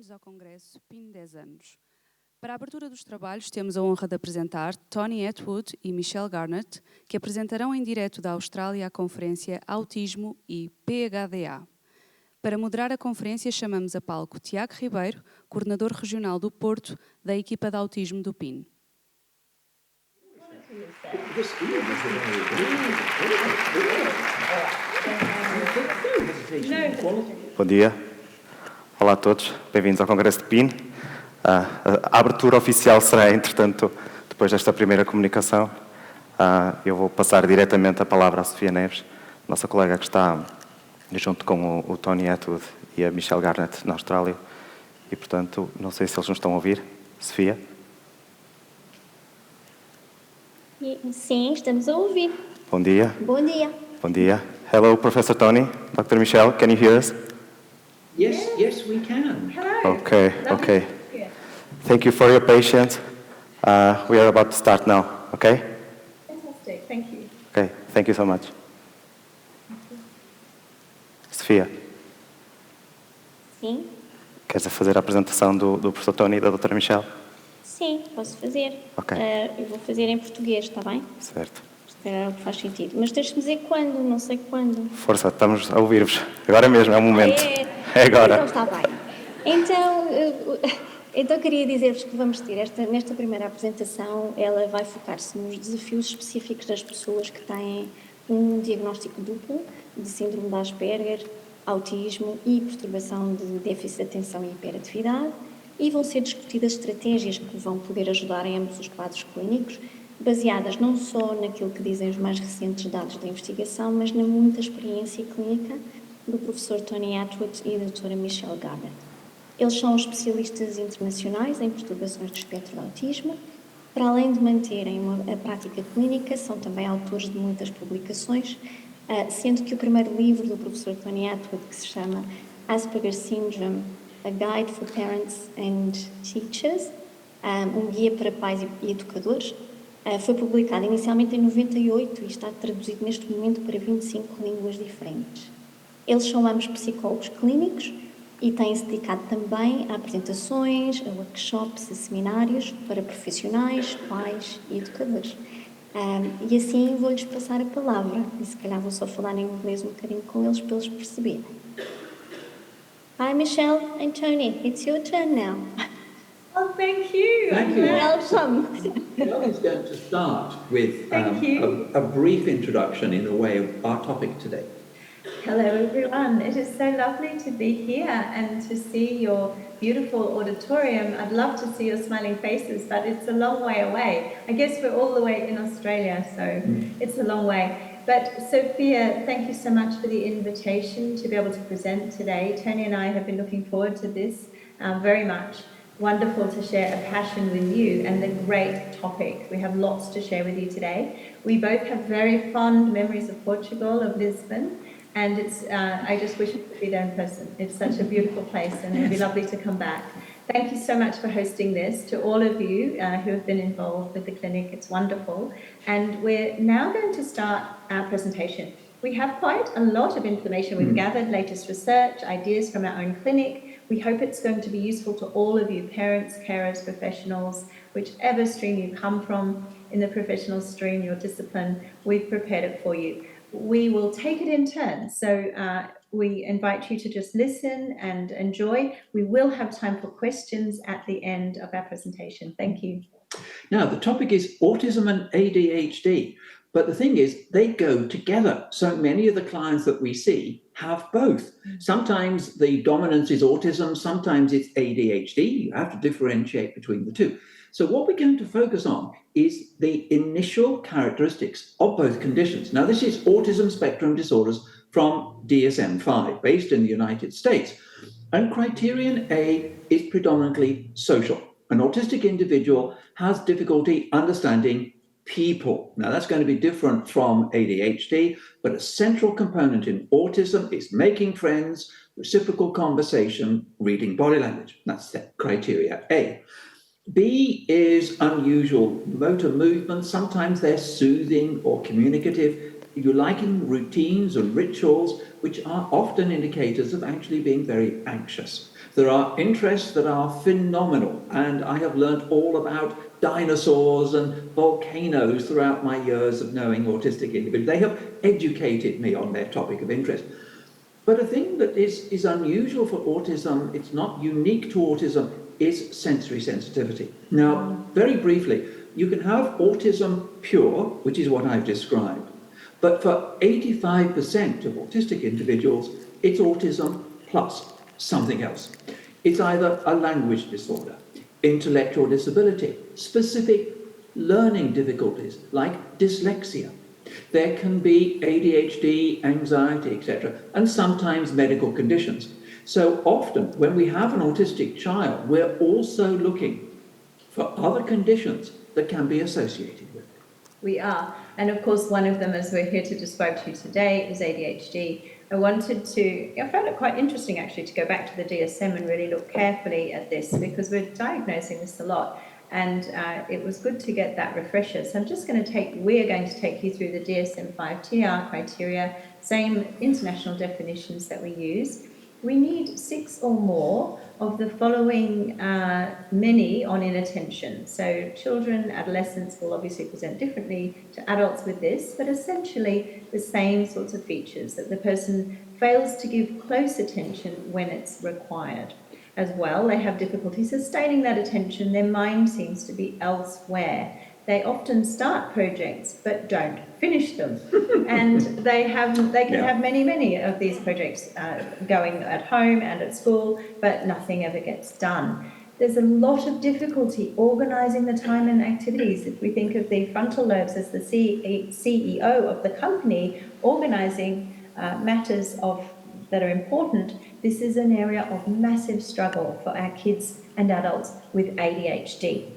Bem-vindos ao Congresso PIN 10 anos. Para a abertura dos trabalhos, temos a honra de apresentar Tony Atwood e Michelle Garnett, que apresentarão em direto da Austrália a conferência Autismo e PHDA. Para moderar a conferência, chamamos a palco Tiago Ribeiro, coordenador regional do Porto, da equipa de Autismo do PIN. Bom dia. Olá a todos. Bem-vindos ao Congresso de PIN. A abertura oficial será, entretanto, depois desta primeira comunicação. Eu vou passar diretamente a palavra à Sofia Neves, nossa colega que está junto com o Tony Atwood e a Michelle Garnett na Austrália. E, portanto, não sei se eles nos estão a ouvir. Sofia? Sim, estamos a ouvir. Bom dia. Bom dia. Bom dia. Hello, Professor Tony. Dr. Michelle, can you hear us? Yes, we can. Hello. Okay. Thank you for your patience. We are about to start now, okay? Fantastic, thank you. Okay, thank you so much. Sofia, Sim? queres fazer a apresentação do professor Tony e da doutora Michelle? Sim, posso fazer. Ok. Eu vou fazer em português, está bem? Certo. Isto é o que faz sentido. Mas deixe-me dizer quando, não sei quando. Força, estamos a ouvir-vos. Agora mesmo, é o momento. É agora. Então está bem. Então queria dizer-vos que vamos ter nesta primeira apresentação, ela vai focar-se nos desafios específicos das pessoas que têm um diagnóstico duplo de síndrome de Asperger, autismo e perturbação de déficit de atenção e hiperatividade, e vão ser discutidas estratégias que vão poder ajudar em ambos os quadros clínicos, baseadas não só naquilo que dizem os mais recentes dados da investigação, mas na muita experiência clínica do professor Tony Atwood e da doutora Michelle Garnett. Eles são especialistas internacionais em perturbações do espectro do autismo. Para além de manterem a prática clínica, são também autores de muitas publicações, sendo que o primeiro livro do professor Tony Atwood, que se chama Asperger Syndrome, A Guide for Parents and Teachers, um guia para pais e educadores, foi publicado inicialmente em 98 e está traduzido neste momento para 25 línguas diferentes. Eles são ambos psicólogos clínicos e têm-se dedicado também a apresentações, a workshops, a seminários para profissionais, pais e educadores. E assim vou-lhes passar a palavra, e se calhar vou só falar em inglês um bocadinho com eles para eles perceberem. Hi Michelle and Tony, it's your turn now. Oh, thank you. Thank you. Welcome. Michelle is going to start with Thank you. a brief introduction in the way of our topic today. Hello, everyone. It is so lovely to be here and to see your beautiful auditorium. I'd love to see your smiling faces, but it's a long way away. I guess we're all the way in Australia, so it's a long way. But Sophia, thank you so much for the invitation to be able to present today. Tony and I have been looking forward to this very much. Wonderful to share a passion with you and the great topic. We have lots to share with you today. We both have very fond memories of Portugal, of Lisbon, and I just wish we could be there in person. It's such a beautiful place and it'd be lovely to come back. Thank you so much for hosting this, to all of you who have been involved with the clinic. It's wonderful. And we're now going to start our presentation. We have quite a lot of information. We've gathered latest research, ideas from our own clinic. We hope it's going to be useful to all of you, parents, carers, professionals, whichever stream you come from in the professional stream, your discipline, we've prepared it for you. We will take it in turns. So we invite you to just listen and enjoy. We will have time for questions at the end of our presentation. Thank you. Now, the topic is autism and ADHD. But the thing is, they go together. So many of the clients that we see have both. Sometimes the dominance is autism, sometimes it's ADHD. You have to differentiate between the two. So what we're going to focus on is the initial characteristics of both conditions. Now, this is autism spectrum disorders from DSM-5, based in the United States. And criterion A is predominantly social. An autistic individual has difficulty understanding people. Now, that's going to be different from ADHD, but a central component in autism is making friends, reciprocal conversation, reading body language. That's criteria A. B is unusual motor movements. Sometimes they're soothing or communicative. You're liking routines and rituals, which are often indicators of actually being very anxious. There are interests that are phenomenal, and I have learned all about dinosaurs and volcanoes throughout my years of knowing autistic individuals. They have educated me on their topic of interest. But a thing that is unusual for autism, it's not unique to autism, is sensory sensitivity. Now, very briefly, you can have autism pure, which is what I've described, but for 85% of autistic individuals, it's autism plus something else. It's either a language disorder, intellectual disability, specific learning difficulties like dyslexia. There can be ADHD, anxiety, etc., and sometimes medical conditions. So often, when we have an autistic child, we're also looking for other conditions that can be associated with it. We are. And of course, one of them, as we're here to describe to you today, is ADHD. I found it quite interesting actually to go back to the DSM and really look carefully at this, because we're diagnosing this a lot. And it was good to get that refresher. So we're going to take you through the DSM-5 TR criteria, same international definitions that we use. We need 6 or more of the following many on inattention. So children, adolescents will obviously present differently to adults with this, but essentially the same sorts of features, that the person fails to give close attention when it's required. As well, they have difficulty sustaining that attention. Their mind seems to be elsewhere. They often start projects but don't finish them, and they can have many of these projects going at home and at school, but nothing ever gets done. There's a lot of difficulty organising the time and activities. If we think of the frontal lobes as the CEO of the company, organising matters that are important, this is an area of massive struggle for our kids and adults with ADHD.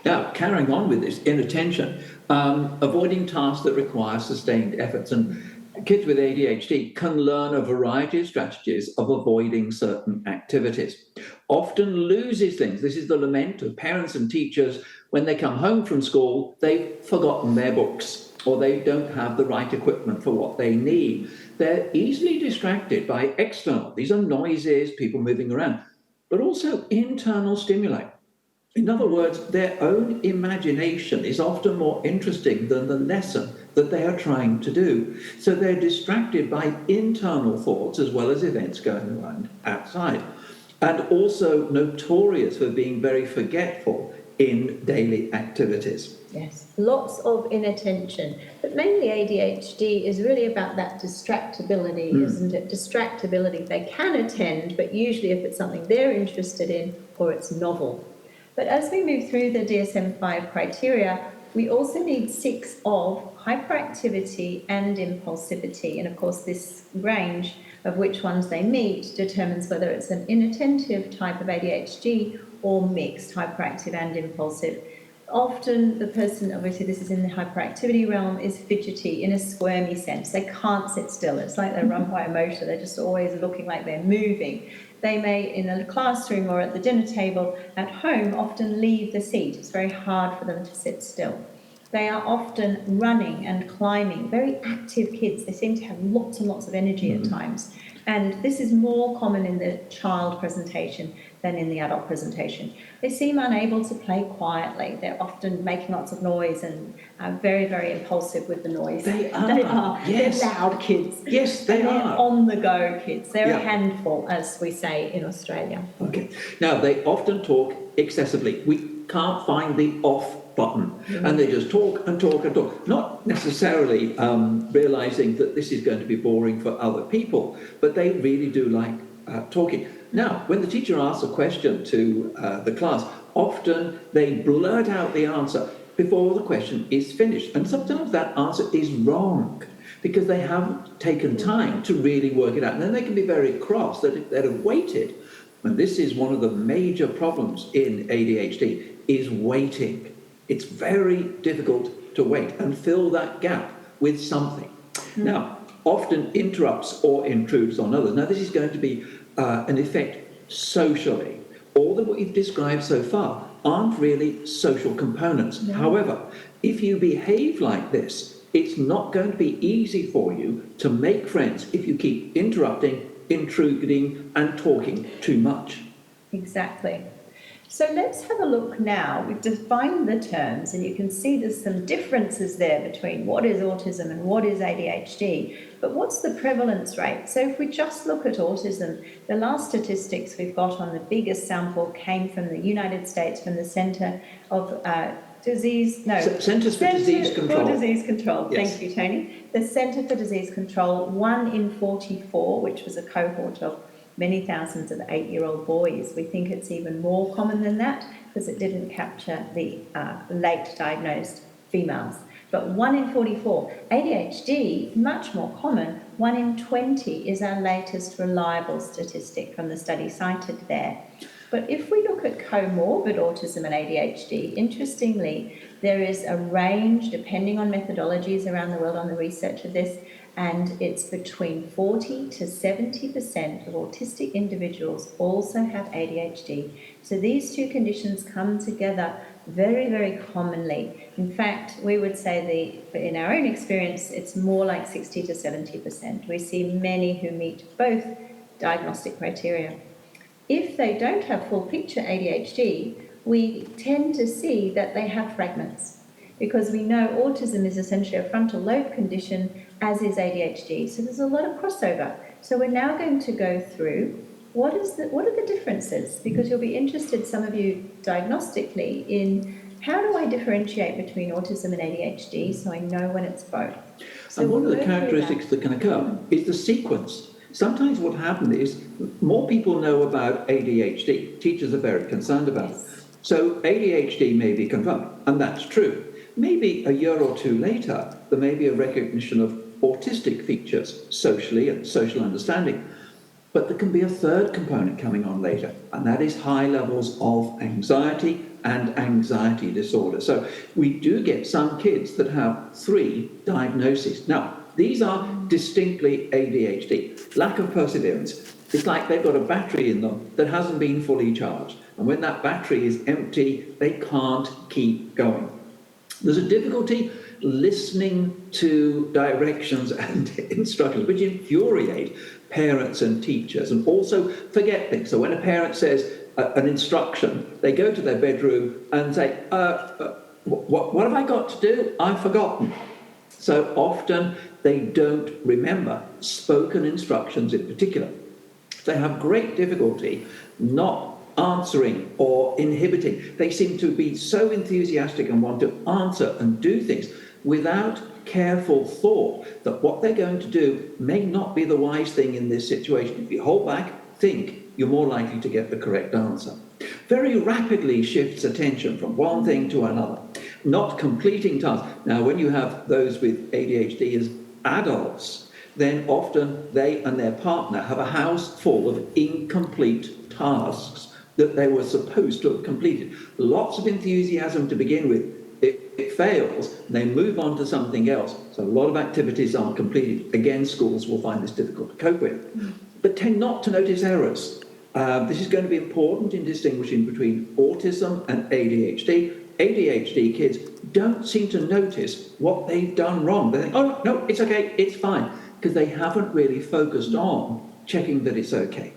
Now, carrying on with this, inattention, avoiding tasks that require sustained efforts. And kids with ADHD can learn a variety of strategies of avoiding certain activities. Often loses things. This is the lament of parents and teachers. When they come home from school, they've forgotten their books, or they don't have the right equipment for what they need. They're easily distracted by external. These are noises, people moving around, but also internal stimuli. In other words, their own imagination is often more interesting than the lesson that they are trying to do. So they're distracted by internal thoughts as well as events going on outside. And also notorious for being very forgetful in daily activities. Yes, lots of inattention, but mainly ADHD is really about that distractibility, isn't it? Distractibility. They can attend, but usually if it's something they're interested in or it's novel. But as we move through the DSM-5 criteria, we also need 6 of hyperactivity and impulsivity. And of course, this range of which ones they meet determines whether it's an inattentive type of ADHD or mixed, hyperactive and impulsive. Often the person, obviously this is in the hyperactivity realm, is fidgety in a squirmy sense. They can't sit still. It's like they're run by a motor. They're just always looking like they're moving. They may, in a classroom or at the dinner table at home, often leave the seat. It's very hard for them to sit still. They are often running and climbing, very active kids. They seem to have lots and lots of energy at times. And this is more common in the child presentation than in the adult presentation. They seem unable to play quietly. They're often making lots of noise and very, very impulsive with the noise. They are. Yes. They're loud kids. Yes, they and are. They're on-the-go kids. They're a handful, as we say in Australia. Okay. Now, they often talk excessively. We can't find the off button, and they just talk and talk and talk, not necessarily realising that this is going to be boring for other people, but they really do like talking. Now, when the teacher asks a question to the class, often they blurt out the answer before the question is finished, and sometimes that answer is wrong because they haven't taken time to really work it out, and then they can be very cross that they'd have waited. And this is one of the major problems in ADHD, is waiting. It's very difficult to wait and fill that gap with something. Now, often interrupts or intrudes on others. Now, this is going to be an effect socially. All that we've described so far aren't really social components. No. However, if you behave like this, it's not going to be easy for you to make friends if you keep interrupting intruding and talking too much. Exactly. So let's have a look now. We've defined the terms, and you can see there's some differences there between what is autism and what is ADHD. But what's the prevalence rate? So if we just look at autism, the last statistics we've got on the biggest sample came from the United States, from the Centre of Centres for Disease Control. For Disease Control. Yes. Thank you, Tony. The Centre for Disease Control, 1 in 44, which was a cohort of many thousands of 8-year-old boys. We think it's even more common than that because it didn't capture the late diagnosed females. But 1 in 44. ADHD, much more common, 1 in 20 is our latest reliable statistic from the study cited there. But if we look at comorbid autism and ADHD, interestingly, there is a range, depending on methodologies around the world on the research of this, and it's between 40 to 70% of autistic individuals also have ADHD. So these two conditions come together very, very commonly. In fact, we would say in our own experience, it's more like 60 to 70%. We see many who meet both diagnostic criteria. If they don't have full picture ADHD, we tend to see that they have fragments, because we know autism is essentially a frontal lobe condition, as is ADHD. So there's a lot of crossover. So we're now going to go through what are the differences, because you'll be interested, some of you diagnostically, in how do I differentiate between autism and ADHD so I know when it's both. So and one of the characteristics that can occur is the sequence. Sometimes what happens is more people know about ADHD. Teachers are very concerned about it. So ADHD may be confirmed, and that's true. Maybe a year or two later, there may be a recognition of autistic features socially and social understanding. But there can be a third component coming on later, and that is high levels of anxiety and anxiety disorder. So we do get some kids that have 3 diagnoses. Now, these are distinctly ADHD. Lack of perseverance. It's like they've got a battery in them that hasn't been fully charged. And when that battery is empty, they can't keep going. There's a difficulty listening to directions and instructions, which infuriate parents and teachers, and also forget things. So when a parent says an instruction, they go to their bedroom and say, what have I got to do? I've forgotten. So often they don't remember spoken instructions in particular. They have great difficulty not answering or inhibiting. They seem to be so enthusiastic and want to answer and do things without careful thought that what they're going to do may not be the wise thing in this situation. If you hold back, think, you're more likely to get the correct answer. Very rapidly shifts attention from one thing to another. Not completing tasks. Now, when you have those with ADHD as adults, then often they and their partner have a house full of incomplete tasks that they were supposed to have completed. Lots of enthusiasm to begin with. It fails, they move on to something else. So a lot of activities aren't completed. Again, schools will find this difficult to cope with. But tend not to notice errors. This is going to be important in distinguishing between autism and ADHD. ADHD kids don't seem to notice what they've done wrong. They think, oh, no, it's okay, it's fine, because they haven't really focused on checking that it's okay.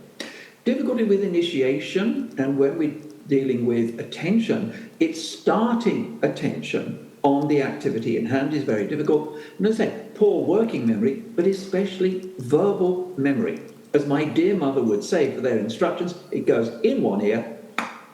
Difficulty with initiation, and when we're dealing with attention, it's starting attention on the activity in hand is very difficult. And as I say, poor working memory, but especially verbal memory. As my dear mother would say for their instructions, it goes in one ear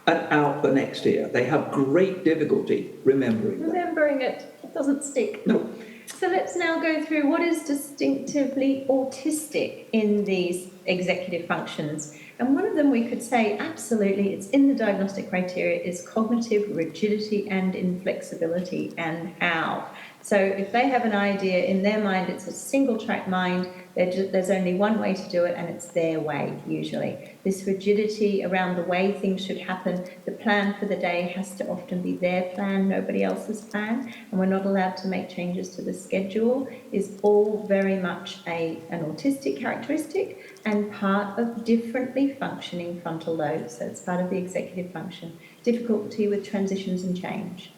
and out the next ear. They have great difficulty remembering that. Remembering it doesn't stick. No. So let's now go through what is distinctively autistic in these executive functions. And one of them we could say, absolutely, it's in the diagnostic criteria, is cognitive rigidity and inflexibility, and how. So if they have an idea in their mind, it's a single track mind, there's only one way to do it, and it's their way, usually. This rigidity around the way things should happen, the plan for the day has to often be their plan, nobody else's plan, and we're not allowed to make changes to the schedule, is all very much an autistic characteristic and part of differently functioning frontal lobes. So it's part of the executive function. Difficulty with transitions and change.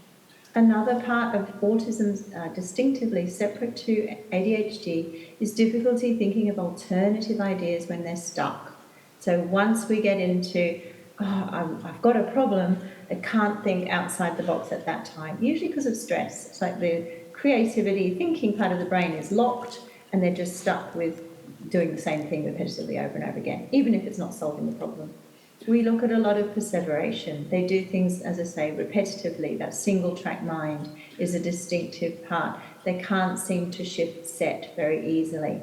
Another part of autism distinctively separate to ADHD is difficulty thinking of alternative ideas when they're stuck. So once we get into, I've got a problem, I can't think outside the box at that time, usually because of stress. It's like the creativity, thinking part of the brain is locked and they're just stuck with doing the same thing repetitively over and over again, even if it's not solving the problem. We look at a lot of perseveration. They do things, as I say, repetitively. That single track mind is a distinctive part. They can't seem to shift set very easily.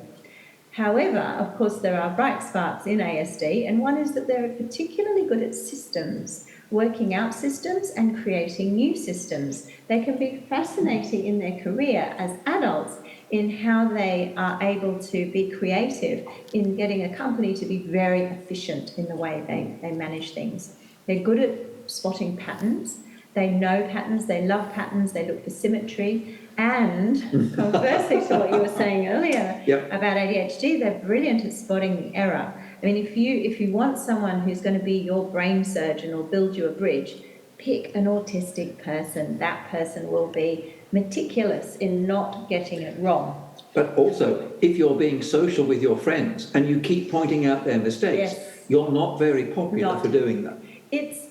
However, of course, there are bright sparks in ASD, and one is that they're particularly good at systems, working out systems and creating new systems. They can be fascinating in their career as adults in how they are able to be creative in getting a company to be very efficient in the way they manage things. They're good at spotting patterns. They know patterns, they love patterns, they look for symmetry. And conversely to what you were saying earlier about ADHD, they're brilliant at spotting the error. I mean, if you want someone who's going to be your brain surgeon or build you a bridge, pick an autistic person. That person will be meticulous in not getting it wrong. But also, if you're being social with your friends and you keep pointing out their mistakes, you're not very popular for doing that.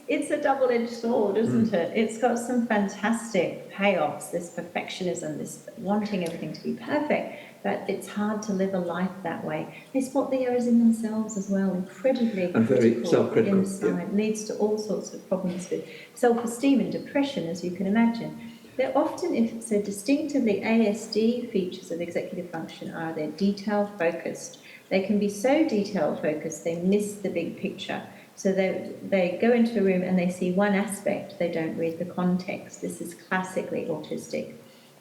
It's a double-edged sword, isn't it? It's got some fantastic payoffs, this perfectionism, this wanting everything to be perfect, but it's hard to live a life that way. They spot the errors in themselves as well, incredibly and very self-critical inside, leads to all sorts of problems with self-esteem and depression, as you can imagine. They're often, so distinctively ASD features of executive function are they're detail-focused. They can be so detail-focused they miss the big picture. So they go into a room and they see one aspect, they don't read the context. This is classically autistic.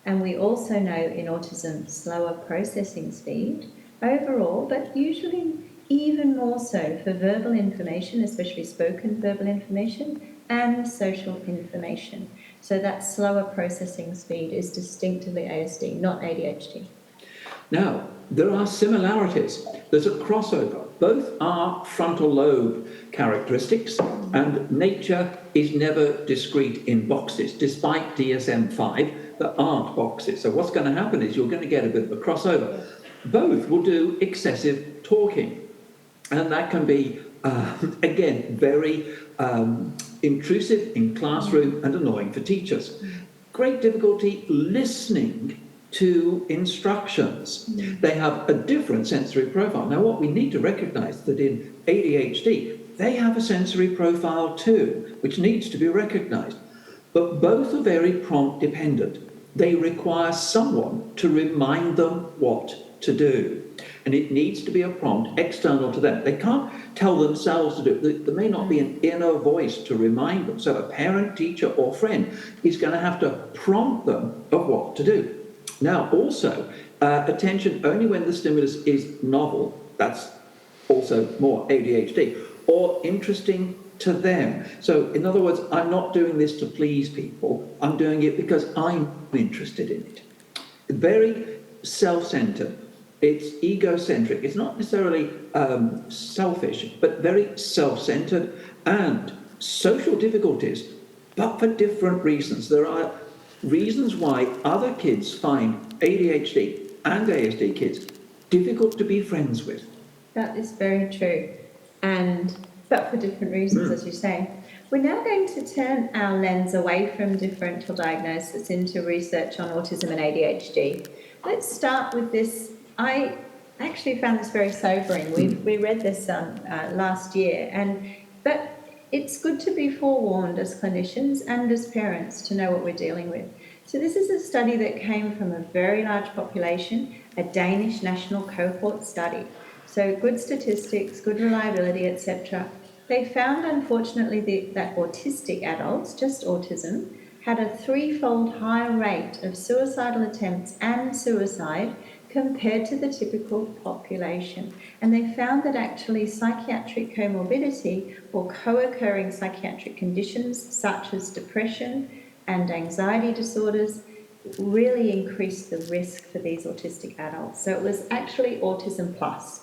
And we also know in autism slower processing speed overall, but usually even more so for verbal information, especially spoken verbal information, and social information. So that slower processing speed is distinctively ASD, not ADHD. Now, there are similarities. There's a crossover. Both are frontal lobe characteristics, and nature is never discrete in boxes. Despite DSM-5, there aren't boxes. So what's going to happen is you're going to get a bit of a crossover. Both will do excessive talking, and that can be, again, very intrusive in classroom and annoying for teachers. Great difficulty listening to instructions. They have a different sensory profile. Now, what we need to recognise that in ADHD, they have a sensory profile too, which needs to be recognised. But both are very prompt dependent. They require someone to remind them what to do. And it needs to be a prompt external to them. They can't tell themselves to do it. There may not be an inner voice to remind them. So a parent, teacher, or friend is going to have to prompt them of what to do. Now, also, attention only when the stimulus is novel, that's also more ADHD, or interesting to them. So, in other words, I'm not doing this to please people, I'm doing it because I'm interested in it. Very self-centered, it's egocentric, it's not necessarily selfish, but very self-centered, and social difficulties, but for different reasons. There are reasons why other kids find ADHD and ASD kids difficult to be friends with. That is very true, but for different reasons, as you say. We're now going to turn our lens away from differential diagnosis into research on autism and ADHD. Let's start with this. I actually found this very sobering. We read this last year, but it's good to be forewarned as clinicians and as parents to know what we're dealing with. So this is a study that came from a very large population, a Danish national cohort study. So good statistics, good reliability, etc. They found, unfortunately, that autistic adults, just autism, had a threefold higher rate of suicidal attempts and suicide compared to the typical population. And they found that actually psychiatric comorbidity or co-occurring psychiatric conditions such as depression and anxiety disorders really increased the risk for these autistic adults. So it was actually autism plus.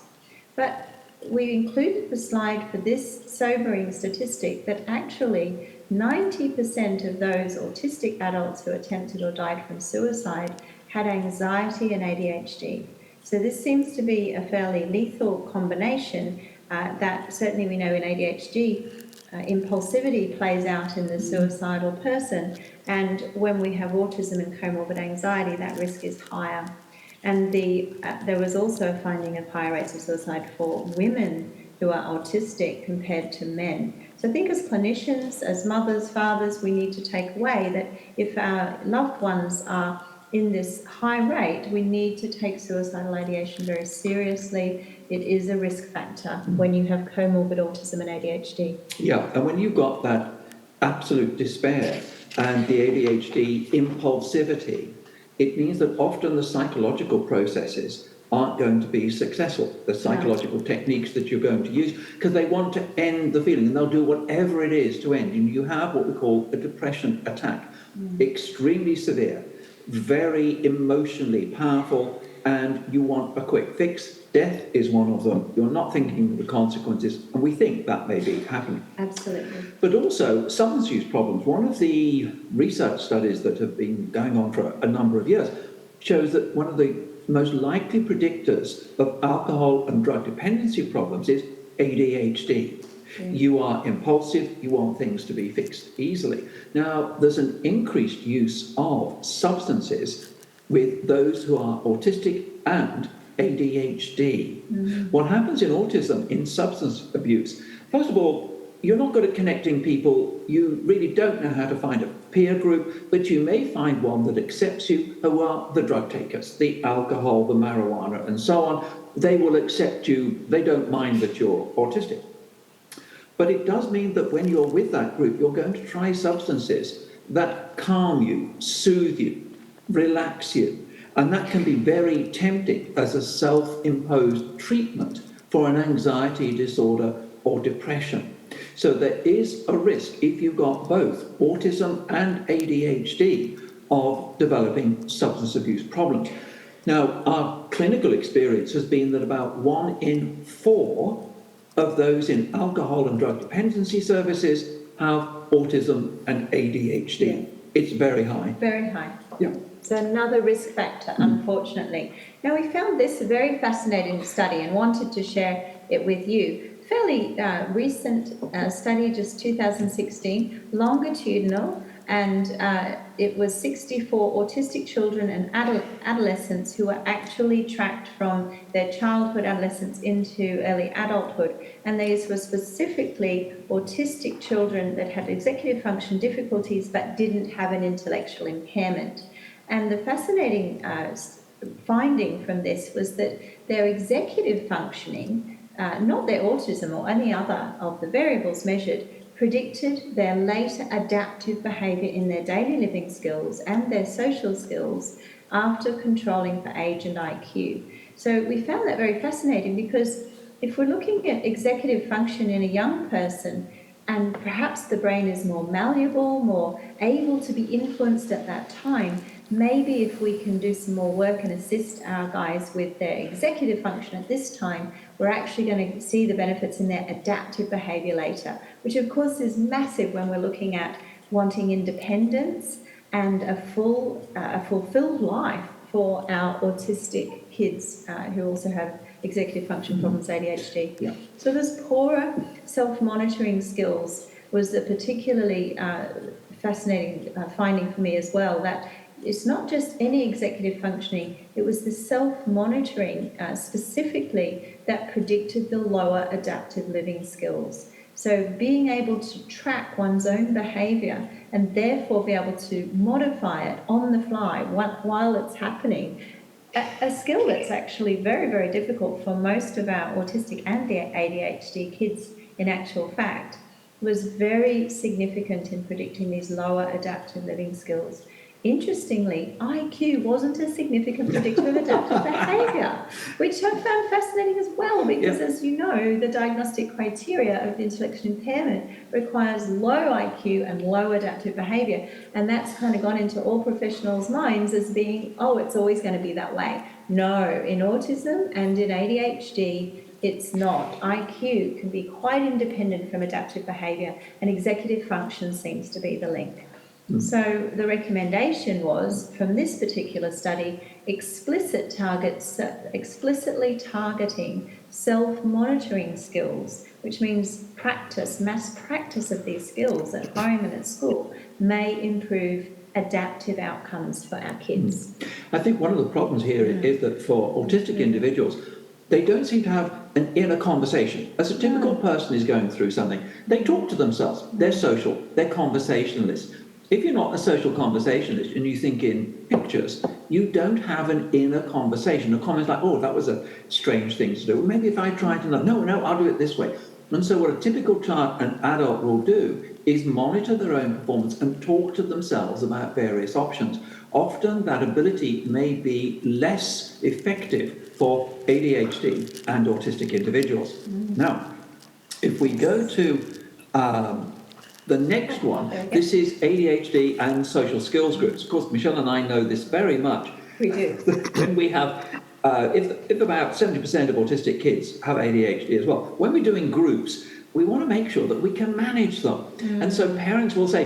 But we included the slide for this sobering statistic that actually 90% of those autistic adults who attempted or died from suicide had anxiety and ADHD. So this seems to be a fairly lethal combination that certainly we know in ADHD, impulsivity plays out in the suicidal person, and when we have autism and comorbid anxiety, that risk is higher. And there was also a finding of higher rates of suicide for women who are autistic compared to men. So I think as clinicians, as mothers, fathers, we need to take away that if our loved ones are in this high rate, we need to take suicidal ideation very seriously. It is a risk factor when you have comorbid autism and ADHD. Yeah, and when you've got that absolute despair and the ADHD impulsivity, it means that often the psychological processes aren't going to be successful, the psychological techniques that you're going to use, because they want to end the feeling and they'll do whatever it is to end. And you have what we call a depression attack, extremely severe, very emotionally powerful, and you want a quick fix. Death is one of them. You're not thinking of the consequences, and we think that may be happening. Absolutely. But also substance use problems. One of the research studies that have been going on for a number of years shows that one of the most likely predictors of alcohol and drug dependency problems is ADHD. You are impulsive, you want things to be fixed easily. Now, there's an increased use of substances with those who are autistic and ADHD. What happens in autism, in substance abuse, first of all, you're not good at connecting people. You really don't know how to find a peer group, but you may find one that accepts you, who are the drug takers, the alcohol, the marijuana, and so on. They will accept you. They don't mind that you're autistic. But it does mean that when you're with that group, you're going to try substances that calm you, soothe you, relax you. And that can be very tempting as a self-imposed treatment for an anxiety disorder or depression. So there is a risk, if you've got both autism and ADHD, of developing substance abuse problems. Now, our clinical experience has been that about 1 in 4 of those in alcohol and drug dependency services have autism and ADHD. Yeah. It's very high. Very high. Yeah. It's another risk factor, unfortunately. Now, we found this a very fascinating study and wanted to share it with you. Fairly recent study, just 2016, longitudinal, and it was 64 autistic children and adolescents who were actually tracked from their childhood, adolescence into early adulthood. And these were specifically autistic children that had executive function difficulties but didn't have an intellectual impairment. And the fascinating finding from this was that their executive functioning, not their autism or any other of the variables measured, predicted their later adaptive behaviour in their daily living skills and their social skills after controlling for age and IQ. So we found that very fascinating, because if we're looking at executive function in a young person, and perhaps the brain is more malleable, more able to be influenced at that time, maybe if we can do some more work and assist our guys with their executive function at this time, we're actually going to see the benefits in their adaptive behaviour later, which of course is massive when we're looking at wanting independence and a fulfilled life for our autistic kids who also have executive function problems, ADHD. Yeah. So this poorer self-monitoring skills was a particularly fascinating finding for me as well, that it's not just any executive functioning, it was the self-monitoring specifically that predicted the lower adaptive living skills. So being able to track one's own behaviour and therefore be able to modify it on the fly while it's happening, a skill that's actually very, very difficult for most of our autistic and ADHD kids in actual fact, was very significant in predicting these lower adaptive living skills. Interestingly, IQ wasn't a significant predictor of adaptive behaviour, which I found fascinating as well, because as you know, the diagnostic criteria of intellectual impairment requires low IQ and low adaptive behaviour, and that's kind of gone into all professionals' minds as being, oh, it's always going to be that way. No, in autism and in ADHD, it's not. IQ can be quite independent from adaptive behaviour, and executive function seems to be the link. So the recommendation was, from this particular study, explicitly targeting self-monitoring skills, which means mass practice of these skills at home and at school may improve adaptive outcomes for our kids. I think one of the problems here is that for autistic individuals, they don't seem to have an inner conversation. As a typical person is going through something, they talk to themselves, they're social, they're conversationalists. If you're not a social conversationalist and you think in pictures, you don't have an inner conversation. A comment's like, oh, that was a strange thing to do. Well, maybe if I try to, no, I'll do it this way. And so what a typical child and adult will do is monitor their own performance and talk to themselves about various options. Often that ability may be less effective for ADHD and autistic individuals. Now, if we go to the next one, this is ADHD and social skills groups. Of course, Michelle and I know this very much. We do. When we have, if about 70% of autistic kids have ADHD as well, when we're doing groups, we want to make sure that we can manage them. And so parents will say,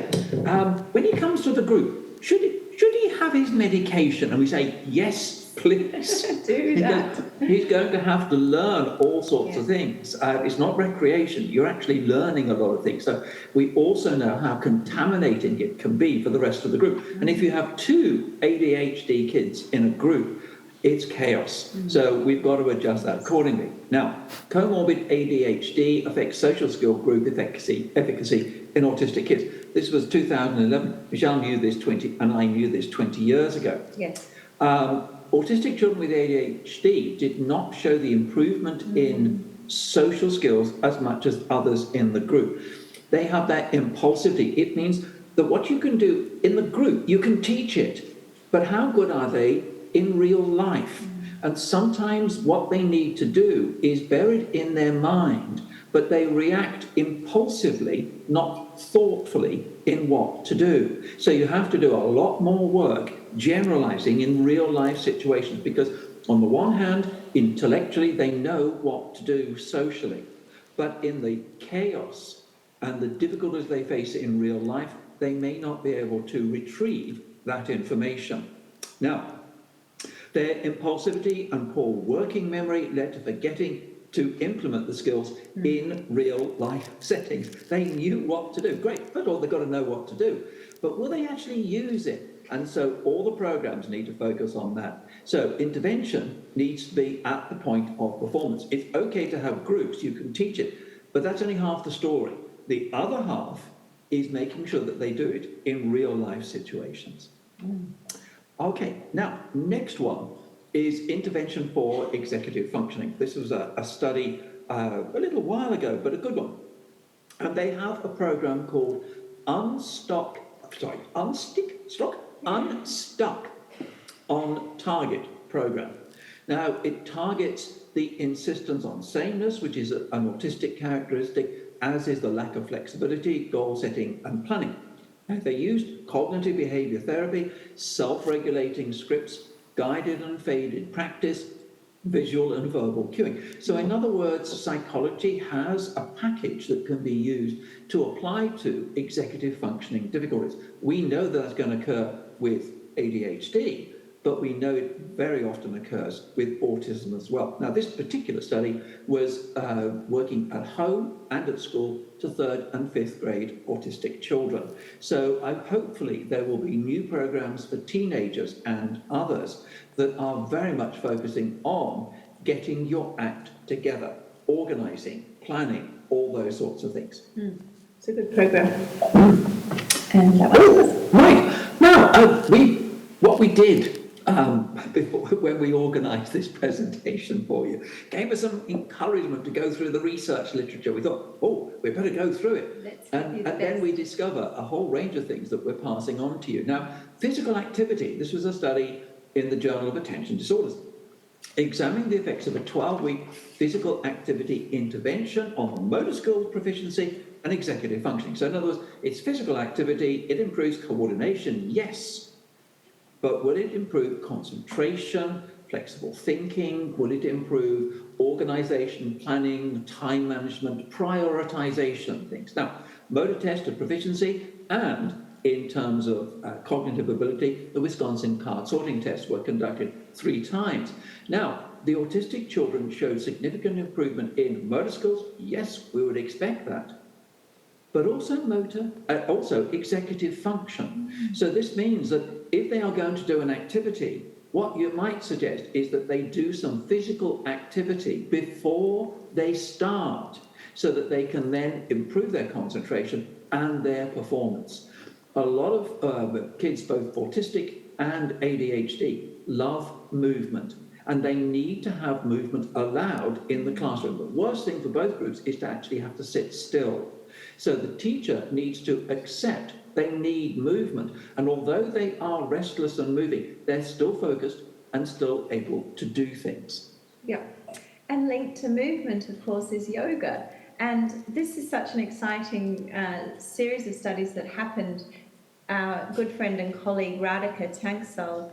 when he comes to the group, should he have his medication? And we say, yes, please. Do that. He's going to have to learn all sorts of things. It's not recreation. You're actually learning a lot of things. So we also know how contaminating it can be for the rest of the group. And if you have 2 ADHD kids in a group, it's chaos. So we've got to adjust that accordingly. Now, comorbid ADHD affects social skill group efficacy in autistic kids. This was 2011. Michelle knew this and I knew this 20 years ago. Yes. Autistic children with ADHD did not show the improvement in social skills as much as others in the group. They have that impulsivity. It means that what you can do in the group, you can teach it, but how good are they in real life? And sometimes what they need to do is buried in their mind, but they react impulsively, not thoughtfully, in what to do. So you have to do a lot more work generalizing in real life situations, because on the one hand, intellectually, they know what to do socially, but in the chaos and the difficulties they face in real life, they may not be able to retrieve that information. Now, their impulsivity and poor working memory led to forgetting to implement the skills in real life settings. They knew what to do. Great, first of all, they've got to know what to do, but will they actually use it? And so all the programs need to focus on that. So intervention needs to be at the point of performance. It's okay to have groups, you can teach it, but that's only half the story. The other half is making sure that they do it in real life situations. Okay, now, next one is intervention for executive functioning. This was a study a little while ago, but a good one. And they have a program called Unstuck on Target program. Now, it targets the insistence on sameness, which is an autistic characteristic, as is the lack of flexibility, goal setting, and planning. Now, they used cognitive behavior therapy, self-regulating scripts, guided and faded practice, visual and verbal cueing. So in other words, psychology has a package that can be used to apply to executive functioning difficulties. We know that that's going to occur with ADHD, but we know it very often occurs with autism as well. Now, this particular study was working at home and at school to 3rd and 5th grade autistic children. So hopefully there will be new programs for teenagers and others that are very much focusing on getting your act together, organising, planning, all those sorts of things. It's a good program. And that was right. Now, what we did when we organised this presentation for you, gave us some encouragement to go through the research literature. We thought, oh, we better go through it. And then we discover a whole range of things that we're passing on to you. Now, physical activity. This was a study in the Journal of Attention Disorders, examining the effects of a 12-week physical activity intervention on motor skills proficiency and executive functioning. So in other words, it's physical activity, it improves coordination, yes, but will it improve concentration, flexible thinking, will it improve organization, planning, time management, prioritization, things. Now, motor test of proficiency and in terms of cognitive ability, the Wisconsin card sorting tests were conducted 3 times. Now, the autistic children showed significant improvement in motor skills. Yes, we would expect that. But also also executive function. So this means that if they are going to do an activity, what you might suggest is that they do some physical activity before they start, so that they can then improve their concentration and their performance. A lot of kids, both autistic and ADHD, love movement, and they need to have movement allowed in the classroom. The worst thing for both groups is to actually have to sit still. So the teacher needs to accept they need movement, and although they are restless and moving, they're still focused and still able to do things. Yeah, and linked to movement, of course, is yoga. And this is such an exciting series of studies that happened. Our good friend and colleague Radhika Tangsal,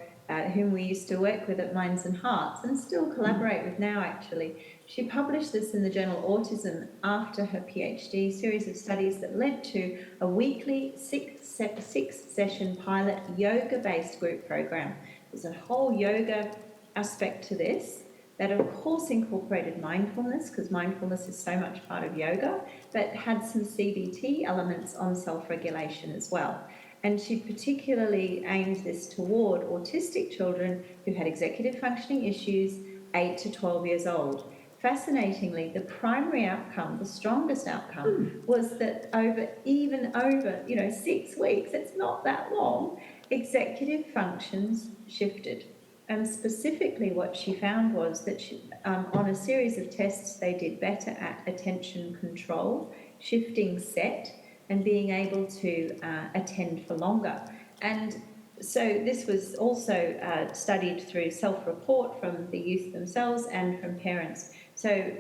whom we used to work with at Minds and Hearts and still collaborate with now, actually, she published this in the journal Autism after her PhD, series of studies that led to a weekly 6-session pilot yoga-based group program. There's a whole yoga aspect to this that of course incorporated mindfulness, because mindfulness is so much part of yoga, but had some CBT elements on self-regulation as well. And she particularly aimed this toward autistic children who had executive functioning issues 8 to 12 years old. Fascinatingly, the primary outcome, the strongest outcome, was that over 6 weeks, it's not that long, executive functions shifted. And specifically what she found was that on a series of tests, they did better at attention control, shifting set, and being able to attend for longer. And so this was also studied through self-report from the youth themselves and from parents. So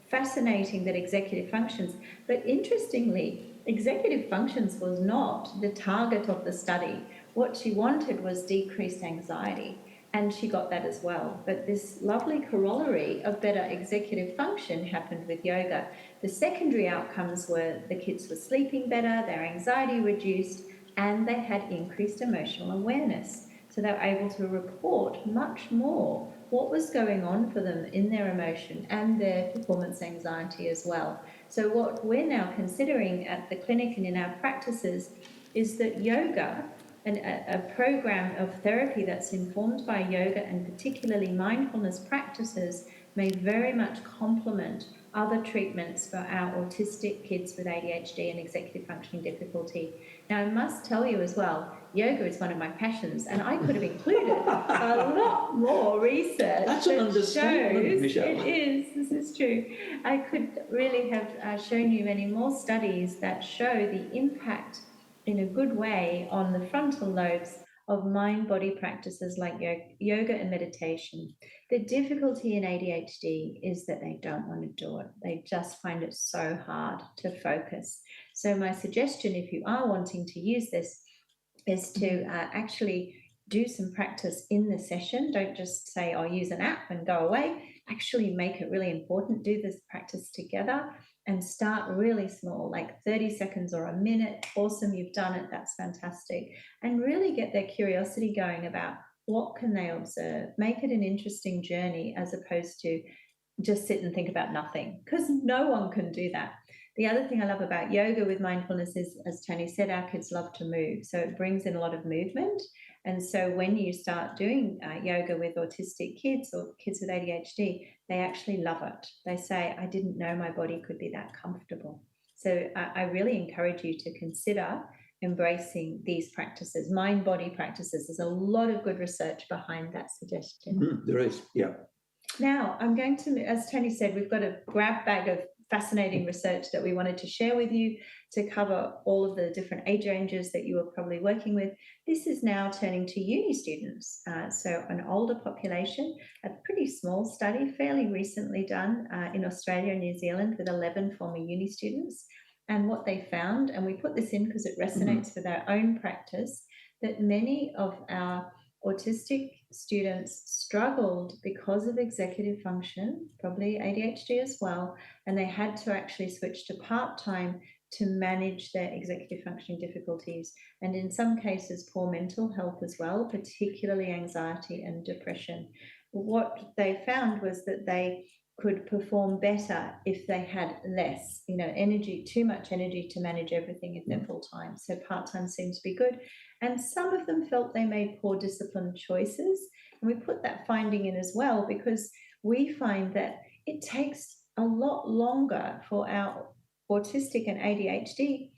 fascinating that executive functions, but interestingly, executive functions was not the target of the study. What she wanted was decreased anxiety, and she got that as well. But this lovely corollary of better executive function happened with yoga. The secondary outcomes were the kids were sleeping better, their anxiety reduced, and they had increased emotional awareness. So they were able to report much more what was going on for them in their emotion and their performance anxiety as well. So what we're now considering at the clinic and in our practices is that yoga, and a program of therapy that's informed by yoga and particularly mindfulness practices, may very much complement other treatments for our autistic kids with ADHD and executive functioning difficulty. Now, I must tell you as well, yoga is one of my passions, and I could have included a lot more research. That's an understatement, Michelle. It is, this is true. I could really have shown you many more studies that show the impact in a good way on the frontal lobes of mind-body practices like yoga and meditation. The difficulty in ADHD is that they don't want to do it. They just find it so hard to focus. So my suggestion, if you are wanting to use this, is to actually do some practice in the session. Don't just say, I'll use an app and go away. Actually make it really important. Do this practice together and start really small, like 30 seconds or a minute. Awesome, you've done it. That's fantastic. And really get their curiosity going about what can they observe. Make it an interesting journey as opposed to just sit and think about nothing, because no one can do that. The other thing I love about yoga with mindfulness is, as Tony said, our kids love to move. So it brings in a lot of movement. And so when you start doing yoga with autistic kids or kids with ADHD, they actually love it. They say, I didn't know my body could be that comfortable. So I really encourage you to consider embracing these practices, mind-body practices. There's a lot of good research behind that suggestion. There is, yeah. Now, I'm going to, as Tony said, we've got a grab bag of fascinating research that we wanted to share with you to cover all of the different age ranges that you are probably working with. This is now turning to uni students, so an older population, a pretty small study, fairly recently done in Australia and New Zealand with 11 former uni students. And what they found, and we put this in because it resonates with our own practice, that many of our autistic students struggled because of executive function, probably ADHD as well, and they had to actually switch to part-time to manage their executive functioning difficulties, and in some cases poor mental health as well, particularly anxiety and depression. What they found was that they could perform better if they had less, energy, too much energy to manage everything if they're full-time. So part-time seemed to be good. And some of them felt they made poor discipline choices. And we put that finding in as well, because we find that it takes a lot longer for our autistic and ADHD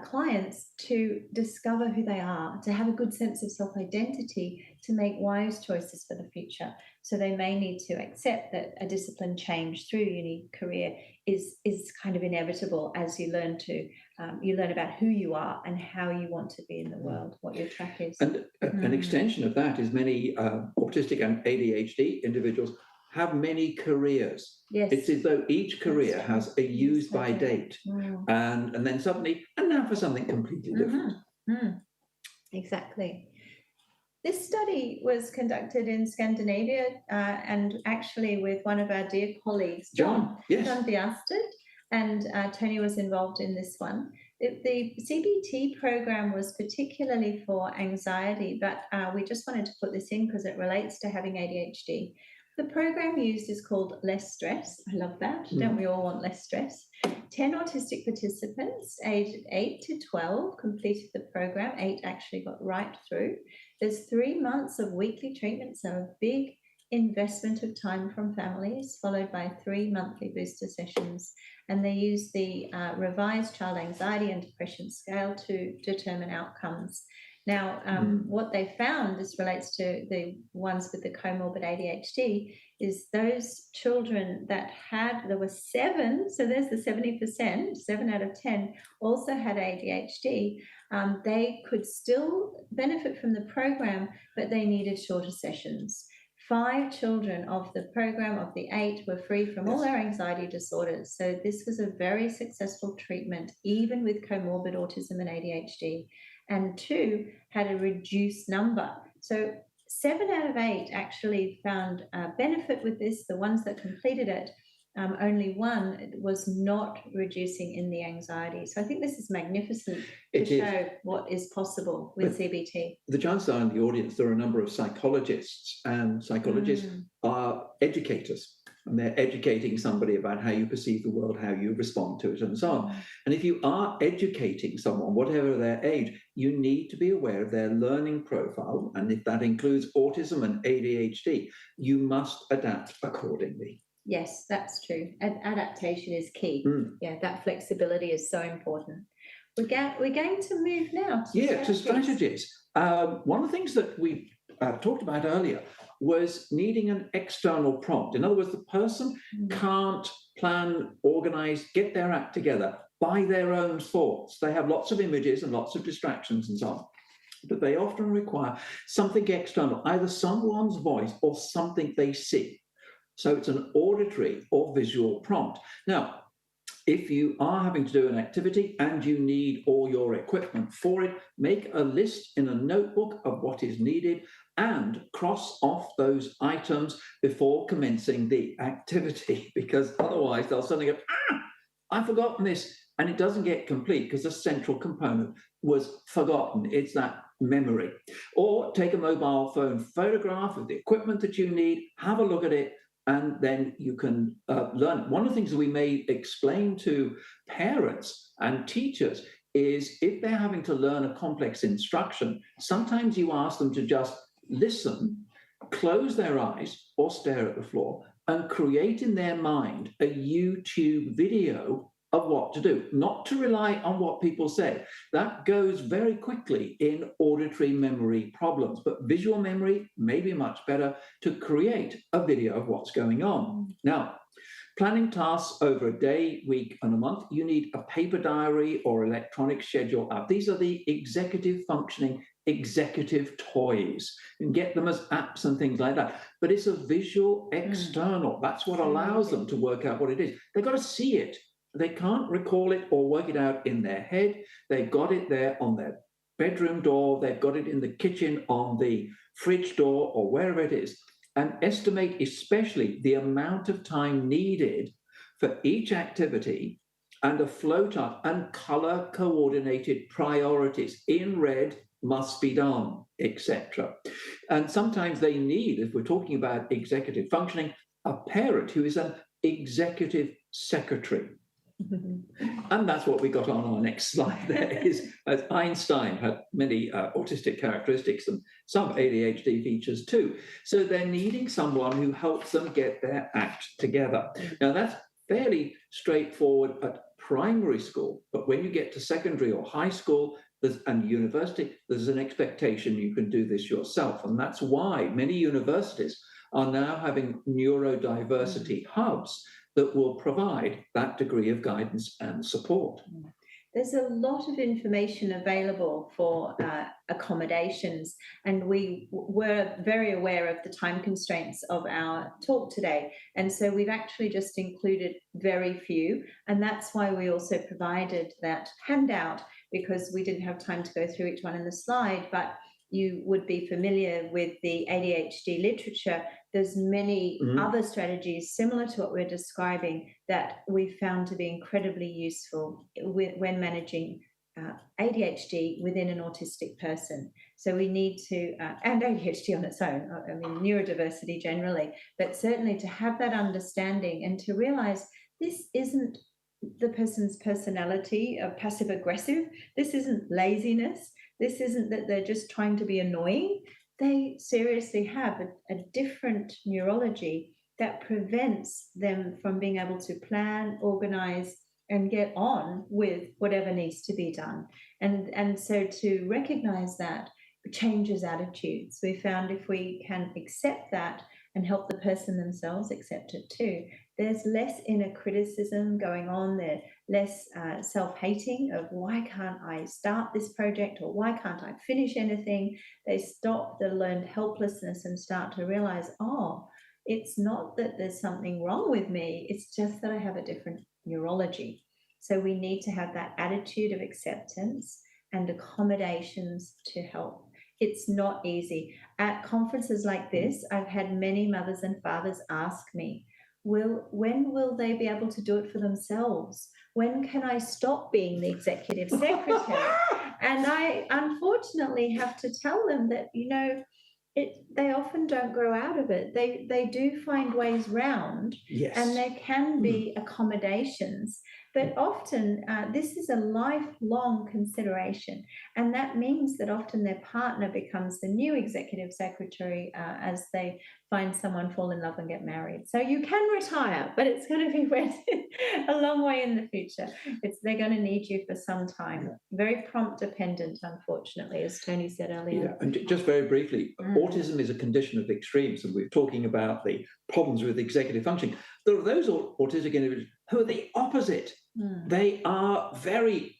clients to discover who they are, to have a good sense of self-identity, to make wise choices for the future. So they may need to accept that a discipline change through uni career is kind of inevitable as you learn about who you are and how you want to be in the world, what your track is. And an extension of that is many autistic and ADHD individuals have many careers. Yes. It's as though each career has a use-by date, and then suddenly, and now for something completely different. Exactly. This study was conducted in Scandinavia, and actually with one of our dear colleagues, John Biasted, and Tony was involved in this one. The CBT program was particularly for anxiety, but we just wanted to put this in because it relates to having ADHD. The program used is called Less Stress. I love that. Don't we all want less stress? 10 autistic participants aged 8 to 12 completed the program. 8 actually got right through. There's 3 months of weekly treatment, so a big investment of time from families, followed by 3 monthly booster sessions. And they use the revised child anxiety and depression scale to determine outcomes. Now, what they found, this relates to the ones with the comorbid ADHD, is those children that there were 7, so there's the 70%, 7 out of 10 also had ADHD. They could still benefit from the program, but they needed shorter sessions. 5 children of the program, of the 8, were free from all their anxiety disorders. So this was a very successful treatment, even with comorbid autism and ADHD. And 2 had a reduced number. So 7 out of 8 actually found benefit with this. The ones that completed it, only 1 was not reducing in the anxiety. So I think this is magnificent to show what is possible with CBT. The chances are in the audience, there are a number of psychologists, and psychologists are educators. And they're educating somebody about how you perceive the world, how you respond to it, and so on. And if you are educating someone, whatever their age, you need to be aware of their learning profile. And if that includes autism and ADHD, you must adapt accordingly. Yes, that's true. Adaptation is key. Yeah, that flexibility is so important. We're going to move now to strategies. One of the things that we talked about earlier was needing an external prompt. In other words, the person can't plan, organize, get their act together by their own thoughts. They have lots of images and lots of distractions and so on. But they often require something external, either someone's voice or something they see. So it's an auditory or visual prompt. Now, if you are having to do an activity and you need all your equipment for it, make a list in a notebook of what is needed and cross off those items before commencing the activity, because otherwise they'll suddenly go, I've forgotten this, and it doesn't get complete because the central component was forgotten. It's that memory. Or take a mobile phone photograph of the equipment that you need, have a look at it, and then you can learn. One of the things we may explain to parents and teachers is if they're having to learn a complex instruction, sometimes you ask them to just listen, close their eyes or stare at the floor, and create in their mind a YouTube video of what to do, not to rely on what people say. That goes very quickly in auditory memory problems, but visual memory may be much better to create a video of what's going on. Now, planning tasks over a day, week, and a month, you need a paper diary or electronic schedule app. These are the executive functioning executive toys. You can get them as apps and things like that. But it's a visual external. That's what allows them to work out what it is. They've got to see it. They can't recall it or work it out in their head. They've got it there on their bedroom door, they've got it in the kitchen, on the fridge door, or wherever it is, and estimate especially the amount of time needed for each activity, and a flowchart and color coordinated priorities. In red, must be done, etc. And sometimes they need, if we're talking about executive functioning, a parent who is an executive secretary. And that's what we got on our next slide there is, as Einstein had many autistic characteristics and some ADHD features too. So they're needing someone who helps them get their act together. Now that's fairly straightforward at primary school, but when you get to secondary or high school and university, there's an expectation you can do this yourself. And that's why many universities are now having neurodiversity hubs that will provide that degree of guidance and support. There's a lot of information available for accommodations, and we were very aware of the time constraints of our talk today. And so we've actually just included very few, and that's why we also provided that handout, because we didn't have time to go through each one in the slide, but you would be familiar with the ADHD literature. There's many other strategies similar to what we're describing that we found to be incredibly useful when managing ADHD within an autistic person. So we need to, and ADHD on its own, I mean, neurodiversity generally, but certainly to have that understanding and to realize this isn't the person's personality of passive aggressive. This isn't laziness. This isn't that they're just trying to be annoying. They seriously have a different neurology that prevents them from being able to plan, organize, and get on with whatever needs to be done. And so to recognize that changes attitudes. We found if we can accept that and help the person themselves accept it too, there's less inner criticism going on there, less self-hating of why can't I start this project or why can't I finish anything. They stop the learned helplessness and start to realize, oh, it's not that there's something wrong with me, it's just that I have a different neurology. So we need to have that attitude of acceptance and accommodations to help. It's not easy. At conferences like this, I've had many mothers and fathers ask me, when will they be able to do it for themselves? When can I stop being the executive secretary? And I unfortunately have to tell them that, you know, they often don't grow out of it. They do find ways round, Yes. And there can be accommodations. But often this is a lifelong consideration. And that means that often their partner becomes the new executive secretary as they find someone, fall in love and get married. So you can retire, but it's going to be a long way in the future. They're going to need you for some time. Yeah. Very prompt dependent, unfortunately, as Tony said earlier. Yeah, and just very briefly, autism is a condition of extremes, and we're talking about the problems with executive functioning. There are those autistic individuals who are the opposite. They are very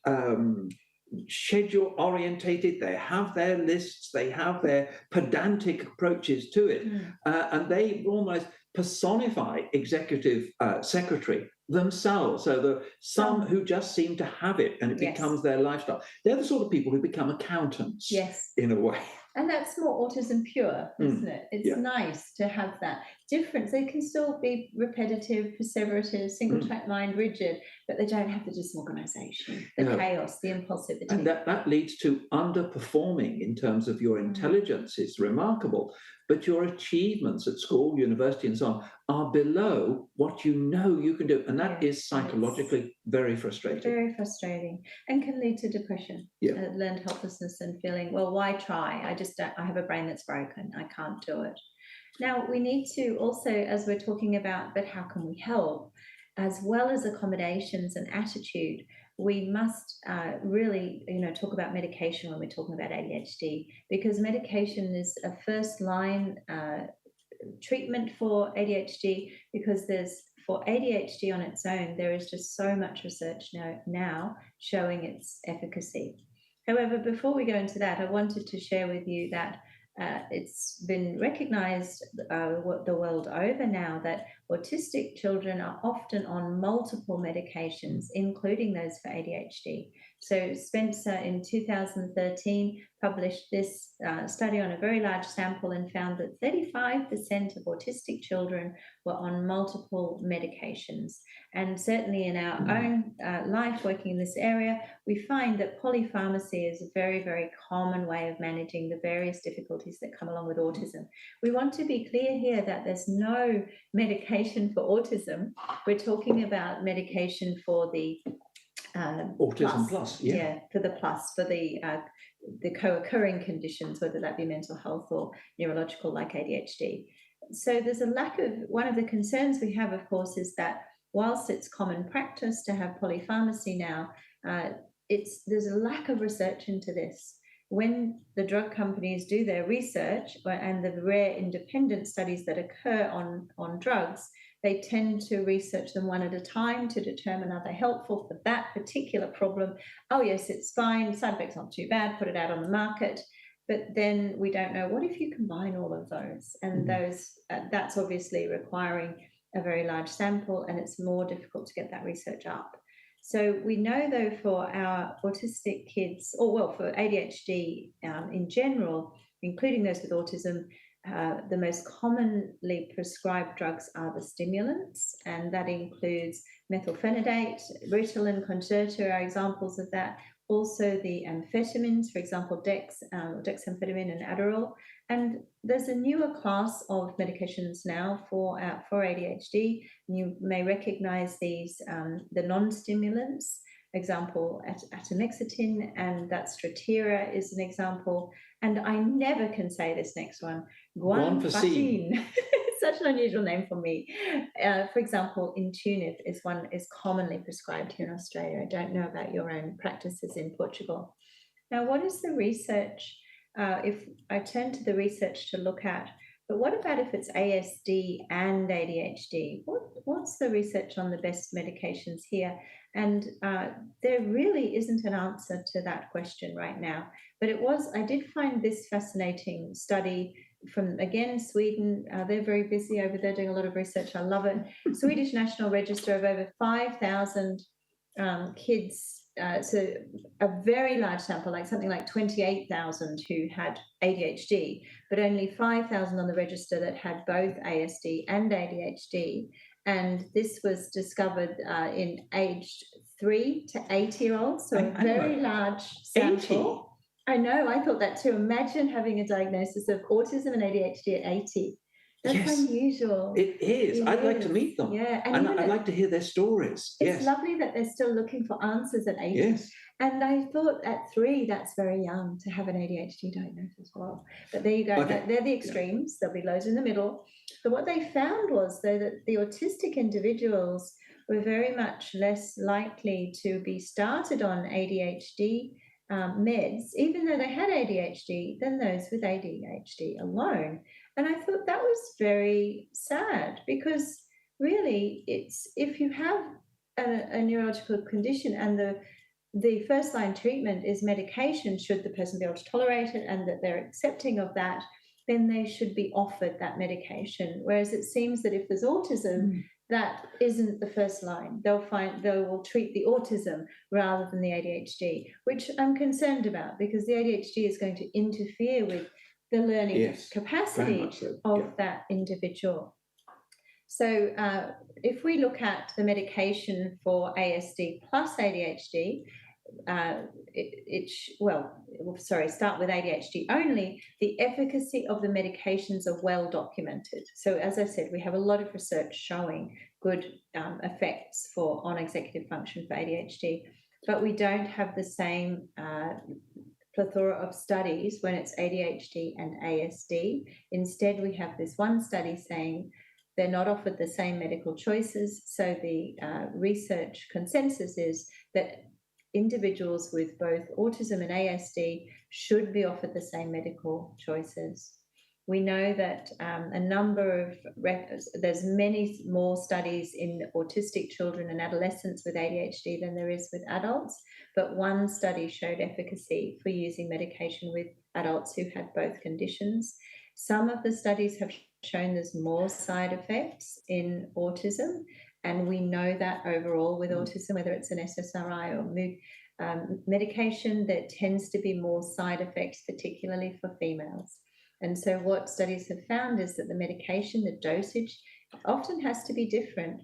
schedule orientated, they have their lists, they have their pedantic approaches to it, and they almost personify executive secretary themselves. So there are some who just seem to have it and it becomes their lifestyle. They're the sort of people who become accountants in a way. And that's more autism pure, isn't it? It's nice to have that difference. They can still be repetitive, perseverative, single track mind, rigid, but they don't have the disorganization, the chaos, the impulsivity. And that leads to underperforming in terms of your intelligence is remarkable, but your achievements at school, university, and so on are below what you know you can do. And that is psychologically very frustrating. Very frustrating, and can lead to depression, learned helplessness, and feeling, well, why try? I have a brain that's broken. I can't do it. Now, we need to also, as we're talking about, but how can we help? As well as accommodations and attitude, we must really, talk about medication when we're talking about ADHD, because medication is a first line treatment for ADHD, because for ADHD on its own, there is just so much research now showing its efficacy. However, before we go into that, I wanted to share with you that it's been recognised the world over now that autistic children are often on multiple medications, including those for ADHD. So Spencer in 2013 published this study on a very large sample and found that 35% of autistic children were on multiple medications. And certainly in our own life working in this area, we find that polypharmacy is a very, very common way of managing the various difficulties that come along with autism. We want to be clear here that there's no medication for autism. We're talking about medication for the Autism plus, for the plus, for the co-occurring conditions, whether that be mental health or neurological like ADHD. So there's a lack of, one of the concerns we have, of course, is that whilst it's common practice to have polypharmacy now, there's a lack of research into this. When the drug companies do their research and the rare independent studies that occur on drugs, they tend to research them one at a time to determine are they helpful for that particular problem. Oh yes, it's fine, side effects aren't too bad, put it out on the market. But then we don't know, what if you combine all of those? And that's obviously requiring a very large sample, and it's more difficult to get that research up. So we know, though, for our autistic kids, or well, for ADHD in general, including those with autism, the most commonly prescribed drugs are the stimulants, and that includes methylphenidate, Ritalin, Concerta are examples of that. Also the amphetamines, for example, dexamphetamine and Adderall. And there's a newer class of medications now for ADHD. You may recognize these, the non-stimulants, example, atomexetin, and that Strattera is an example. And I never can say this next one, guanfacine. Such an unusual name for me. For example, Intunib is commonly prescribed here in Australia. I don't know about your own practices in Portugal. Now, what is the research? If I turn to the research to look at, but what about if it's ASD and ADHD? What's the research on the best medications here? And there really isn't an answer to that question right now. But I did find this fascinating study from, again, Sweden. They're very busy over there doing a lot of research. I love it. Swedish National Register of over 5,000 kids. So a very large sample, like something like 28,000 who had ADHD, but only 5,000 on the register that had both ASD and ADHD. And this was discovered in aged 3 to 8-year-olds, so a very large sample. 80. I know, I thought that too. Imagine having a diagnosis of autism and ADHD at 80. That's unusual. It is. I'd like to meet them. Yeah. And I'd like to hear their stories. It's lovely that they're still looking for answers at 80. Yes. And I thought at 3, that's very young to have an ADHD diagnosis as well. But there you go. Okay. They're the extremes. There'll be loads in the middle. But what they found was, though, that the autistic individuals were very much less likely to be started on ADHD meds, even though they had ADHD, than those with ADHD alone. And I thought that was very sad, because really it's, if you have a neurological condition and the first line treatment is medication, should the person be able to tolerate it and that they're accepting of that, then they should be offered that medication. Whereas it seems that if there's autism, that isn't the first line. They will treat the autism rather than the ADHD, which I'm concerned about, because the ADHD is going to interfere with the learning capacity of that individual. So if we look at the medication for ASD plus ADHD, start with ADHD only, the efficacy of the medications are well documented. So as I said, we have a lot of research showing good effects on executive function for ADHD, but we don't have the same plethora of studies when it's ADHD and ASD. Instead, we have this one study saying they're not offered the same medical choices. So the research consensus is that individuals with both autism and ASD should be offered the same medical choices. We know that there's many more studies in autistic children and adolescents with ADHD than there is with adults, but one study showed efficacy for using medication with adults who had both conditions. Some of the studies have shown there's more side effects in autism. And we know that overall with autism, whether it's an SSRI or mood medication, there tends to be more side effects, particularly for females. And so what studies have found is that the medication, the dosage, often has to be different,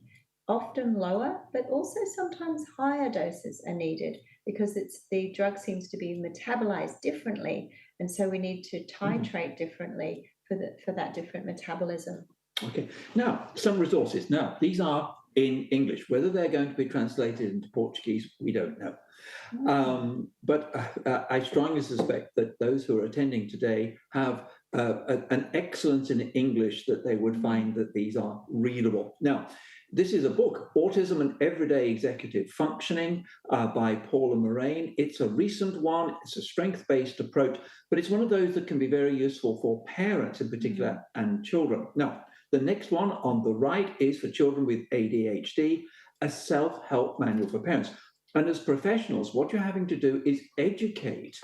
often lower, but also sometimes higher doses are needed because the drug seems to be metabolized differently. And so we need to titrate differently for that different metabolism. Okay. Now, some resources. Now, these are in English. Whether they're going to be translated into Portuguese, we don't know. But I strongly suspect that those who are attending today have an excellence in English that they would find that these are readable. Now, this is a book, Autism and Everyday Executive Functioning by Paula Moraine. It's a recent one. It's a strength-based approach, but it's one of those that can be very useful for parents in particular and children. Now, the next one on the right is for children with ADHD, a self-help manual for parents. And as professionals, what you're having to do is educate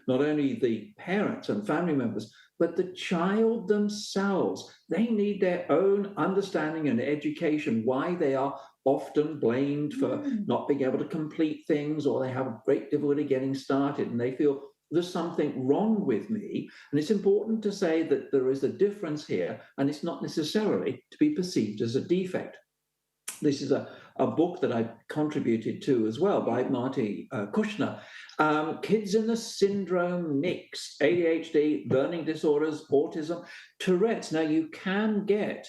not only the parents and family members, but the child themselves. They need their own understanding and education, why they are often blamed for not being able to complete things, or they have great difficulty getting started, and they feel there's something wrong with me. And it's important to say that there is a difference here, and it's not necessarily to be perceived as a defect. This is a book that I contributed to as well by Marty Kushner. Kids in the Syndrome Mix, ADHD, learning disorders, autism, Tourette's. Now, you can get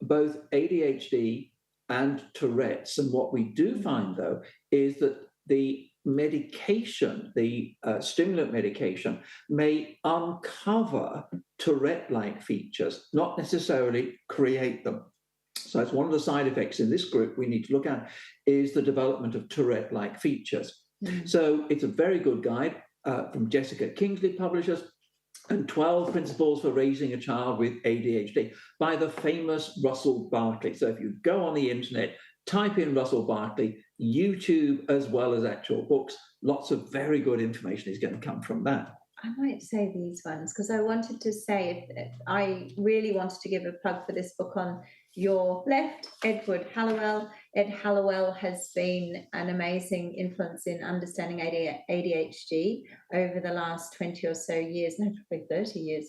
both ADHD and Tourette's. And what we do find, though, is that the medication, the stimulant medication, may uncover Tourette-like features, not necessarily create them. So it's one of the side effects in this group we need to look at is the development of Tourette-like features. So it's a very good guide from Jessica Kingsley Publishers, and 12 Principles for Raising a Child with ADHD by the famous Russell Barkley. So if you go on the internet, type in Russell Barkley, YouTube, as well as actual books, lots of very good information is going to come from that. I might say these ones because I wanted to say, I really wanted to give a plug for this book on your left, Edward Hallowell. Ed Hallowell has been an amazing influence in understanding ADHD over the last 20 or so years, no, probably 30 years,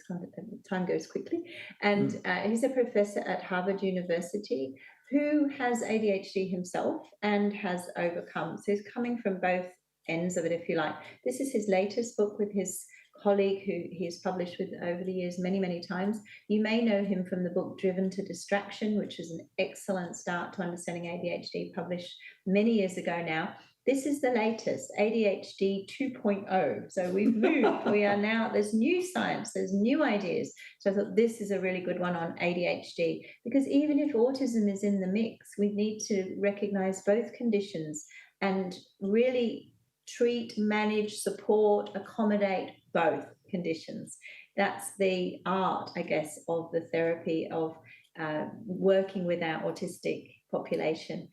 time goes quickly. And he's a professor at Harvard University who has ADHD himself and has overcome. So he's coming from both ends of it, if you like. This is his latest book with his colleague who he's published with over the years many times. You may know him from the book Driven to Distraction, which is an excellent start to understanding ADHD, published many years ago now. This is the latest, ADHD 2.0. So we've moved. We are now, there's new science, there's new ideas. So I thought this is a really good one on ADHD, because even if autism is in the mix, we need to recognize both conditions and really treat, manage, support, accommodate both conditions. That's the art, I guess, of the therapy of working with our autistic population.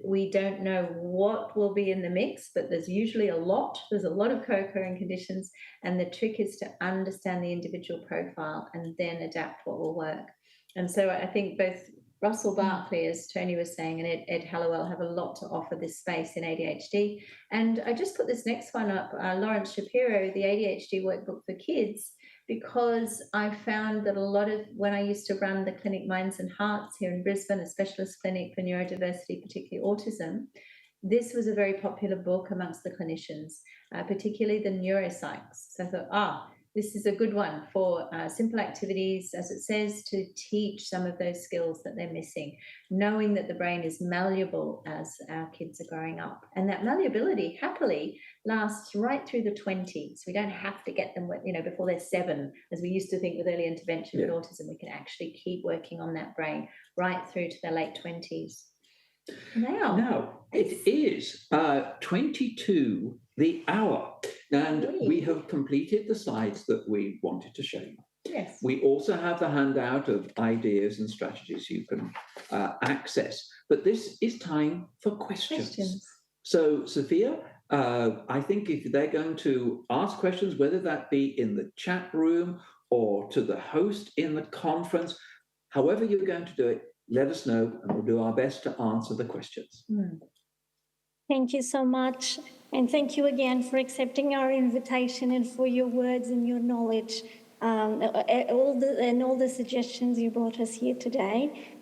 We don't know what will be in the mix, but there's usually a lot. There's a lot of co-occurring conditions, and the trick is to understand the individual profile and then adapt what will work. And so I think both Russell Barkley, as Tony was saying, and Ed Hallowell have a lot to offer this space in ADHD. And I just put this next one up, Lawrence Shapiro, the ADHD workbook for kids, because I found that a lot of, when I used to run the clinic Minds and Hearts here in Brisbane, a specialist clinic for neurodiversity, particularly autism, this was a very popular book amongst the clinicians, particularly the neuropsychs. So I thought, this is a good one for simple activities, as it says, to teach some of those skills that they're missing, knowing that the brain is malleable as our kids are growing up. And that malleability, happily, lasts right through the 20s. We don't have to get them, before they're 7, as we used to think with early intervention with autism. We can actually keep working on that brain right through to their late 20s. Now it is 22 the hour, and we have completed the slides that we wanted to show you. Yes. We also have the handout of ideas and strategies you can access. But this is time for questions. So, Sophia, I think if they're going to ask questions, whether that be in the chat room or to the host in the conference, However you're going to do it, let us know and we'll do our best to answer the questions. Thank you so much. And thank you again for accepting our invitation and for your words and your knowledge, all the suggestions you brought us here today.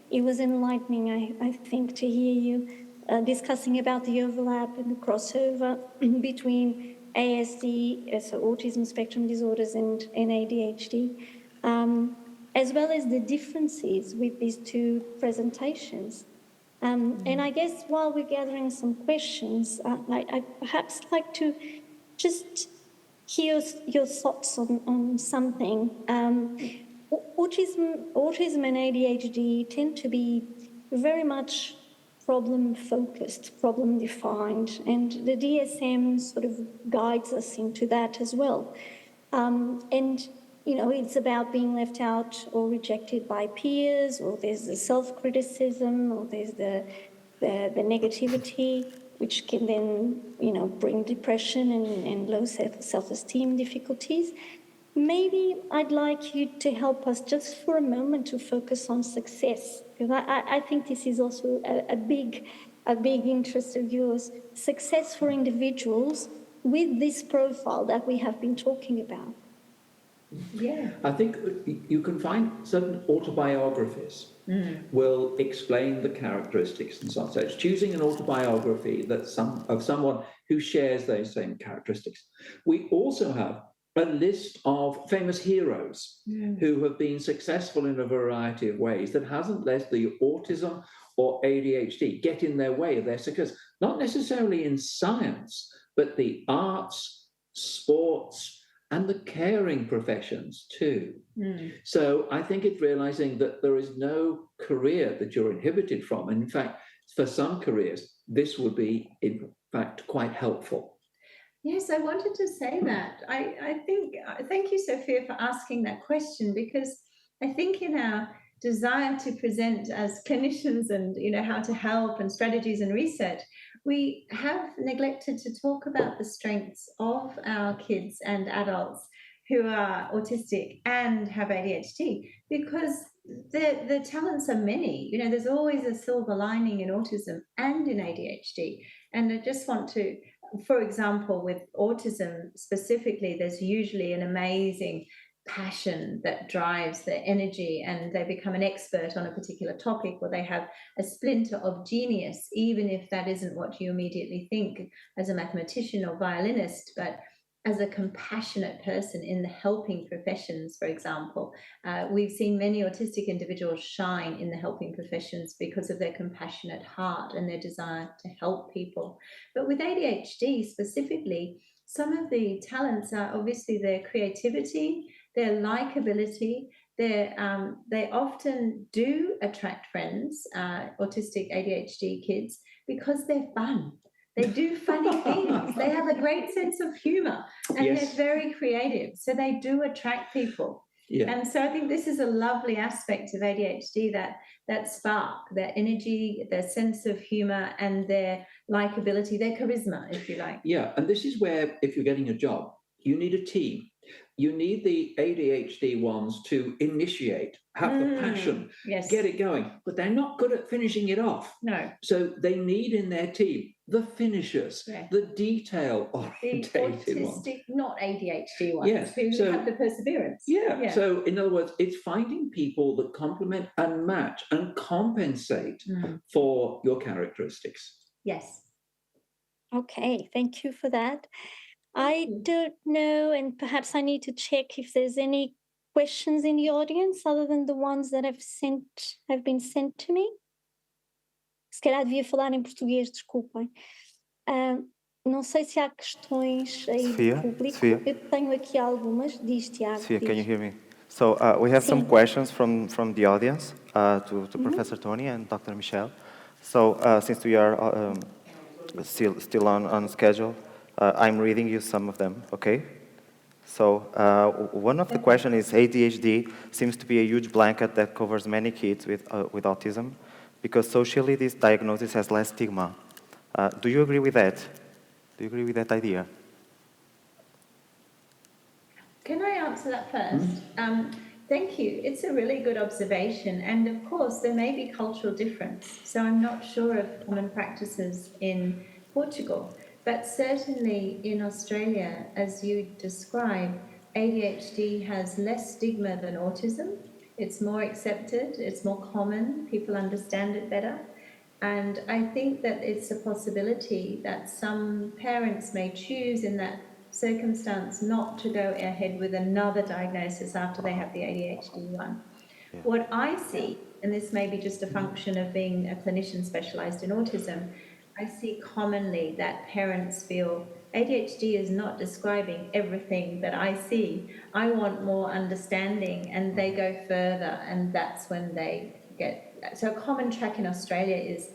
It was enlightening, I think, to hear you discussing about the overlap and the crossover between ASD, so autism spectrum disorders, and ADHD, as well as the differences with these two presentations. And I guess while we're gathering some questions, I'd perhaps like to just hear your thoughts on something. Autism and ADHD tend to be very much problem-focused, problem-defined, and the DSM sort of guides us into that as well. And you know, it's about being left out or rejected by peers, or there's the self-criticism, or there's the negativity, which can then, you know, bring depression and low self-esteem difficulties. Maybe I'd like you to help us just for a moment to focus on success, because I think this is also a big interest of yours. Success for individuals with this profile that we have been talking about. Yeah. I think you can find certain autobiographies will explain the characteristics and so on. So it's choosing an autobiography of someone who shares those same characteristics. We also have a list of famous heroes who have been successful in a variety of ways that hasn't let the autism or ADHD get in their way of their success, not necessarily in science, but the arts, sports, and the caring professions too. So I think it's realizing that there is no career that you're inhibited from. And in fact, for some careers, this would be, in fact, quite helpful. Yes, I wanted to say that. I think, thank you, Sophia, for asking that question, because I think in our desire to present as clinicians and, you know, how to help and strategies and research, we have neglected to talk about the strengths of our kids and adults who are autistic and have ADHD, because the talents are many. You know, there's always a silver lining in autism and in ADHD. And I just want to, for example, with autism specifically, there's usually an amazing passion that drives their energy, and they become an expert on a particular topic, or they have a splinter of genius, even if that isn't what you immediately think as a mathematician or violinist, but as a compassionate person in the helping professions, for example. We've seen many autistic individuals shine in the helping professions because of their compassionate heart and their desire to help people. But with ADHD specifically, some of the talents are obviously their creativity, their likability. They often do attract friends, autistic ADHD kids, because they're fun. They do funny things. They have a great sense of humor, and they're very creative. So they do attract people. Yeah. And so I think this is a lovely aspect of ADHD, that spark, their energy, their sense of humor, and their likability, their charisma, if you like. Yeah, and this is where, if you're getting a job, you need a team. You need the ADHD ones to initiate, have the passion, get it going, but they're not good at finishing it off. No. So they need in their team the finishers, the detail-orientated ones. Not ADHD ones, who have the perseverance. Yeah. So in other words, it's finding people that complement and match and compensate for your characteristics. Yes. Okay, thank you for that. I don't know, and perhaps I need to check if there's any questions in the audience other than the ones that have been sent to me. Se calhar devia falar em português, desculpem. Não sei se há questões aí do público. Sophia. Eu tenho aqui algumas. Diz, Tiago. Sophia, can you hear me? So we have some questions from the audience to Professor Tony and Dr. Michelle. So since we are still on schedule, I'm reading you some of them, okay? So one of the questions is, ADHD seems to be a huge blanket that covers many kids with autism, because socially this diagnosis has less stigma. Do you agree with that? Do you agree with that idea? Can I answer that first? Thank you. It's a really good observation. And of course, there may be cultural difference. So I'm not sure of common practices in Portugal. But certainly in Australia, as you describe, ADHD has less stigma than autism. It's more accepted, it's more common, people understand it better. And I think that it's a possibility that some parents may choose in that circumstance not to go ahead with another diagnosis after they have the ADHD one. Yeah. What I see, and this may be just a function of being a clinician specialised in autism, I see commonly that parents feel ADHD is not describing everything that I see. I want more understanding, and they go further, and that's when they get. So a common track in Australia is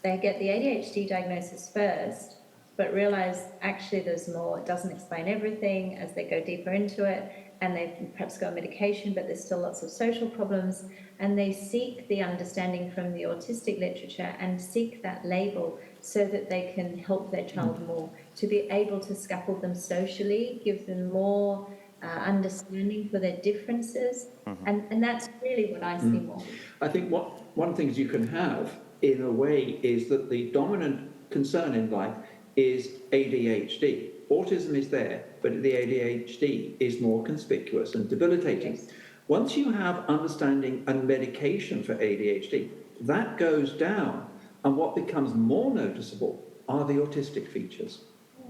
they get the ADHD diagnosis first, but realise actually there's more, it doesn't explain everything as they go deeper into it, and they perhaps go on medication, but there's still lots of social problems, and they seek the understanding from the autistic literature and seek that label so that they can help their child more, to be able to scaffold them socially, give them more understanding for their differences, and that's really what I see more. I think one of the things you can have, in a way, is that the dominant concern in life is ADHD. Autism is there, but the ADHD is more conspicuous and debilitating. Yes. Once you have understanding and medication for ADHD, that goes down, and what becomes more noticeable are the autistic features.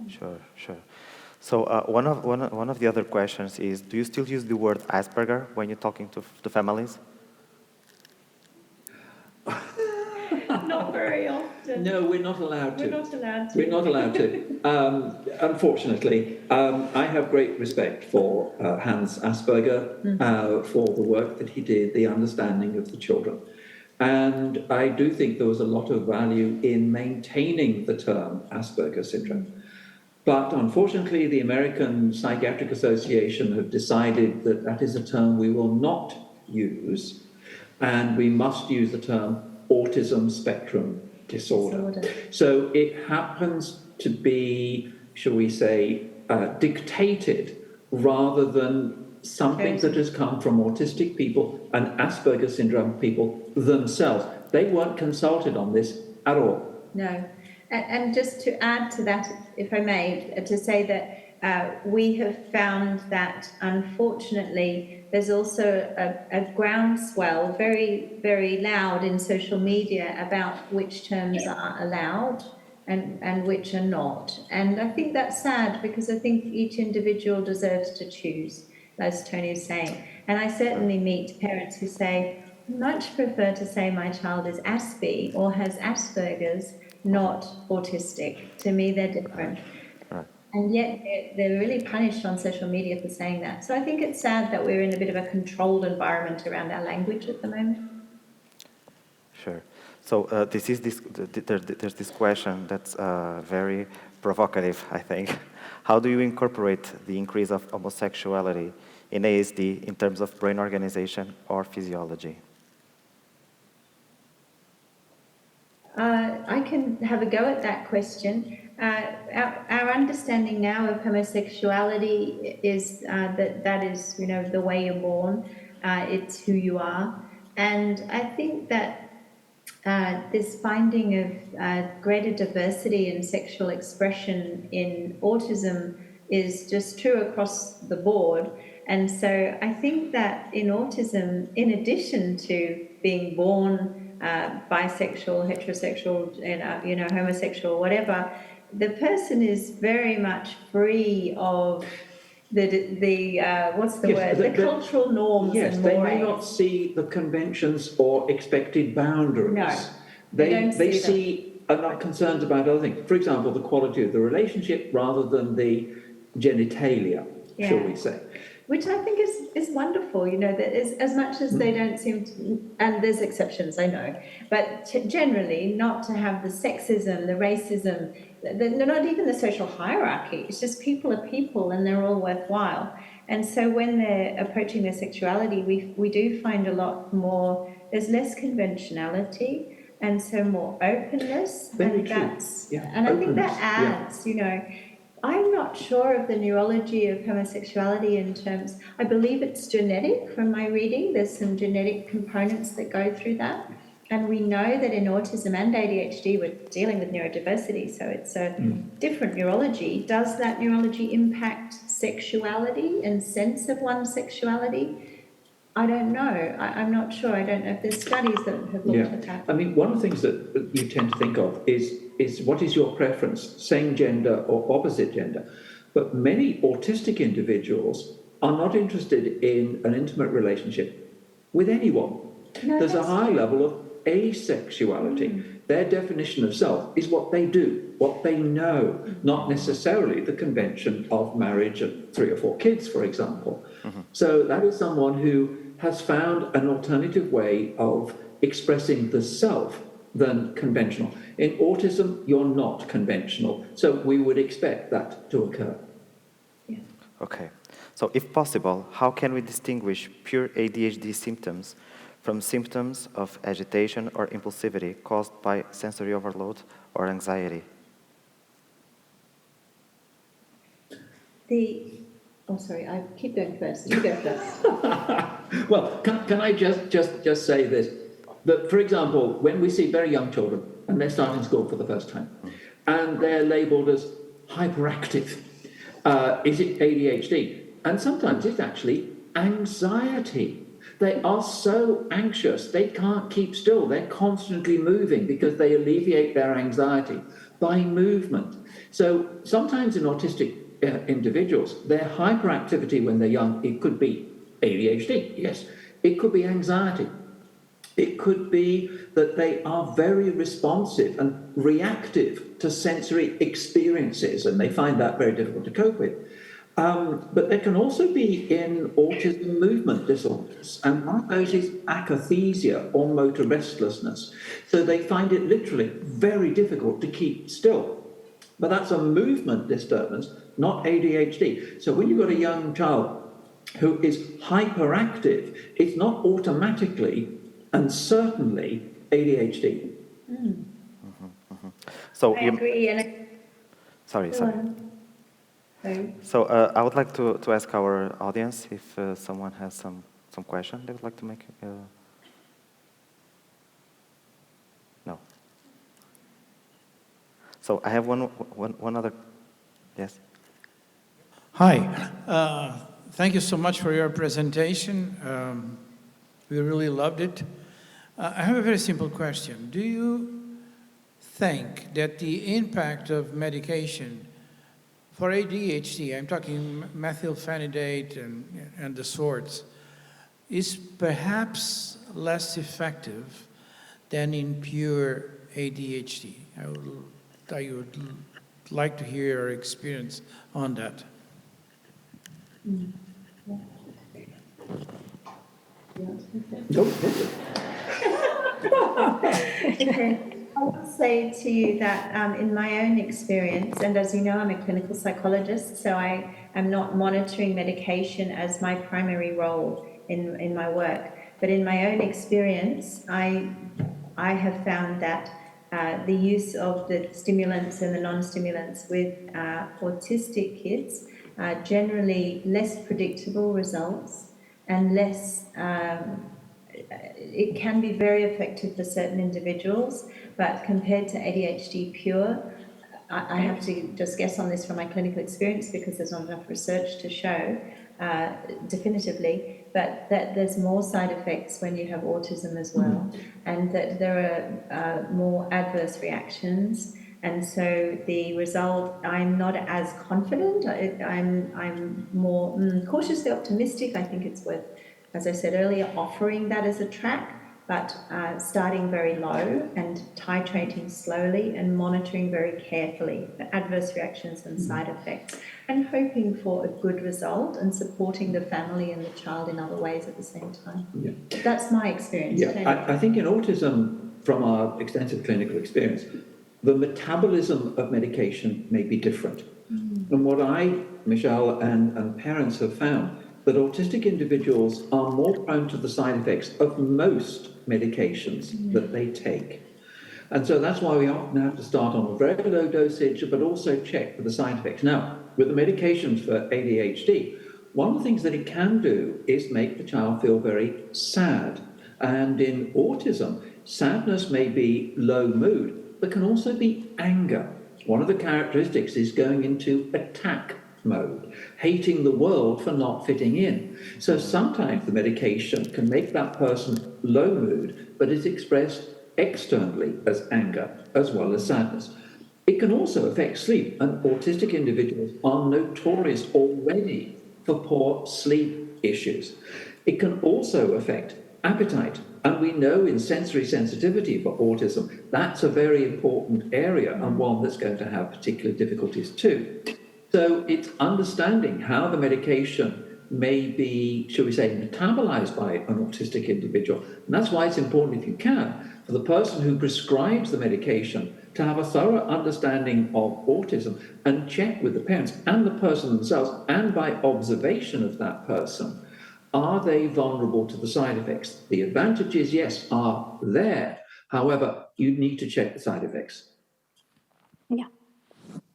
Sure. So one of the other questions is, do you still use the word Asperger when you're talking to families? Not very often. No, we're not allowed to. We're not allowed to. We're not allowed to. Unfortunately, I have great respect for Hans Asperger, for the work that he did, the understanding of the children. And I do think there was a lot of value in maintaining the term Asperger syndrome. But unfortunately, the American Psychiatric Association have decided that that is a term we will not use, and we must use the term autism spectrum disorder. So it happens to be, shall we say, dictated rather than something that has come from autistic people and Asperger syndrome people themselves. They weren't consulted on this at all. No. And just to add to that, if I may, to say that we have found that, unfortunately, there's also a groundswell, very, very loud in social media about which terms are allowed and which are not. And I think that's sad, because I think each individual deserves to choose, as Tony is saying. And I certainly meet parents who say, much prefer to say my child is Aspie or has Asperger's, not autistic. To me, they're different. And yet they're really punished on social media for saying that. So I think it's sad that we're in a bit of a controlled environment around our language at the moment. Sure. So there's this question that's very provocative, I think. How do you incorporate the increase of homosexuality in ASD in terms of brain organization or physiology? I can have a go at that question. Our understanding now of homosexuality is that is, the way you're born. It's who you are. And I think that this finding of greater diversity in sexual expression in autism is just true across the board. And so I think that in autism, in addition to being born bisexual, heterosexual, homosexual, whatever, the person is very much free of the cultural norms and mores. They may not see the conventions or expected boundaries. No, they see are not concerned about other things. For example, the quality of the relationship rather than the genitalia, shall we say. Which I think is wonderful, that as much as they don't seem to, and there's exceptions, I know, but generally not to have the sexism, the racism, not even the social hierarchy. It's just people are people and they're all worthwhile. And so when they're approaching their sexuality, we do find a lot more, there's less conventionality and so more openness. Very and true. I think that adds, I'm not sure of the neurology of homosexuality in terms, I believe it's genetic from my reading. There's some genetic components that go through that. And we know that in autism and ADHD, we're dealing with neurodiversity, so it's a different neurology. Does that neurology impact sexuality and sense of one's sexuality? I don't know. I'm not sure. I don't know if there's studies that have looked at that. I mean, one of the things that you tend to think of is what is your preference, same gender or opposite gender? But many autistic individuals are not interested in an intimate relationship with anyone. No, There's a that's high true. level of asexuality. Their definition of self is what they do, what they know, not necessarily the convention of marriage and 3 or 4 kids, for example. So that is someone who has found an alternative way of expressing the self than conventional. In autism, you're not conventional, so we would expect that to occur. Yeah. Okay. So if possible, how can we distinguish pure ADHD symptoms from symptoms of agitation or impulsivity caused by sensory overload or anxiety? Sorry, I keep going first. You go first. Well, can I just say this? That, for example, when we see very young children and they're starting school for the first time, and they're labelled as hyperactive, is it ADHD? And sometimes it's actually anxiety. They are so anxious, they can't keep still. They're constantly moving because they alleviate their anxiety by movement. So sometimes in autistic individuals, their hyperactivity when they're young, it could be ADHD, yes. It could be anxiety. It could be that they are very responsive and reactive to sensory experiences, and they find that very difficult to cope with. But there can also be in autism movement disorders, and one of those is akathisia or motor restlessness. So they find it literally very difficult to keep still. But that's a movement disturbance, not ADHD. So when you've got a young child who is hyperactive, it's not automatically and certainly ADHD. So I agree. And sorry. Sorry. So I would like to ask our audience if someone has some question they would like to make. No. So I have one other. Yes. Hi. Thank you so much for your presentation. We really loved it. I have a very simple question. Do you think that the impact of medication for ADHD, I'm talking methylphenidate and the sorts, is perhaps less effective than in pure ADHD? I would like to hear your experience on that. Okay. I would say to you that in my own experience, and as you know, I'm a clinical psychologist, so I am not monitoring medication as my primary role in my work. But in my own experience, I have found that the use of the stimulants and the non-stimulants with autistic kids are generally less predictable results and less, it can be very effective for certain individuals, but compared to ADHD pure, I have to just guess on this from my clinical experience because there's not enough research to show definitively, but that there's more side effects when you have autism as well, and that there are more adverse reactions. And so the result, I'm not as confident. I'm more cautiously optimistic. I think it's worth, as I said earlier, offering that as a track, but starting very low and titrating slowly and monitoring very carefully the adverse reactions and side effects, and hoping for a good result and supporting the family and the child in other ways at the same time. Yeah. That's my experience. Yeah, I think in autism, from our extensive clinical experience, the metabolism of medication may be different. And what Michelle, and parents have found, that autistic individuals are more prone to the side effects of most medications that they take. And so that's why we often have to start on a very low dosage, but also check for the side effects. Now, with the medications for ADHD, one of the things that it can do is make the child feel very sad. And in autism, sadness may be low mood, but can also be anger. One of the characteristics is going into attack mode, hating the world for not fitting in. So sometimes the medication can make that person low mood, but is expressed externally as anger as well as sadness. It can also affect sleep, and autistic individuals are notorious already for poor sleep issues. It can also affect appetite, and we know in sensory sensitivity for autism, that's a very important area and one that's going to have particular difficulties too. So it's understanding how the medication may be, shall we say, metabolized by an autistic individual. And that's why it's important, if you can, for the person who prescribes the medication to have a thorough understanding of autism and check with the parents and the person themselves, and by observation of that person, are they vulnerable to the side effects? The advantages, yes, are there. However, you need to check the side effects. Yeah.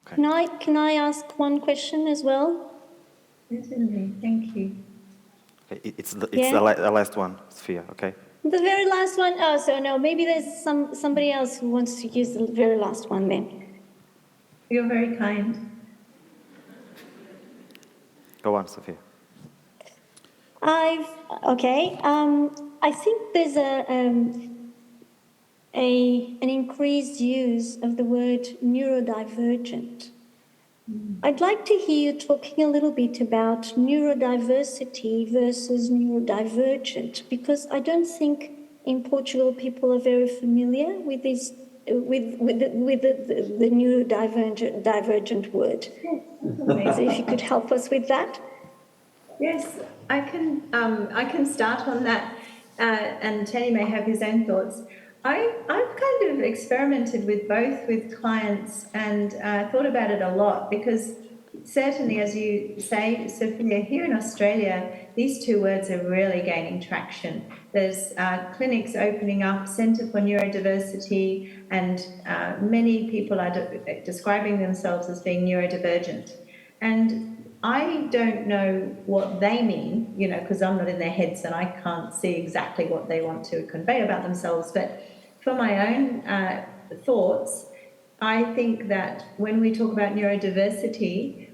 Okay. Can I ask one question as well? Certainly, thank you. Okay, it's the last one, Sophia, okay? The very last one? Oh, so no, maybe there's somebody else who wants to use the very last one then. You're very kind. Go on, Sophia. I think there's an increased use of the word neurodivergent. I'd like to hear you talking a little bit about neurodiversity versus neurodivergent, because I don't think in Portugal people are very familiar with this, with the neurodivergent word. So if you could help us with that. Yes, I can start on that, and Teddy may have his own thoughts. I've kind of experimented with both with clients and thought about it a lot, because certainly, as you say, Sophia, here in Australia, these two words are really gaining traction. There's clinics opening up, Centre for Neurodiversity, and many people are describing themselves as being neurodivergent. And I don't know what they mean, you know, because I'm not in their heads and I can't see exactly what they want to convey about themselves. But for my own thoughts, I think that when we talk about neurodiversity,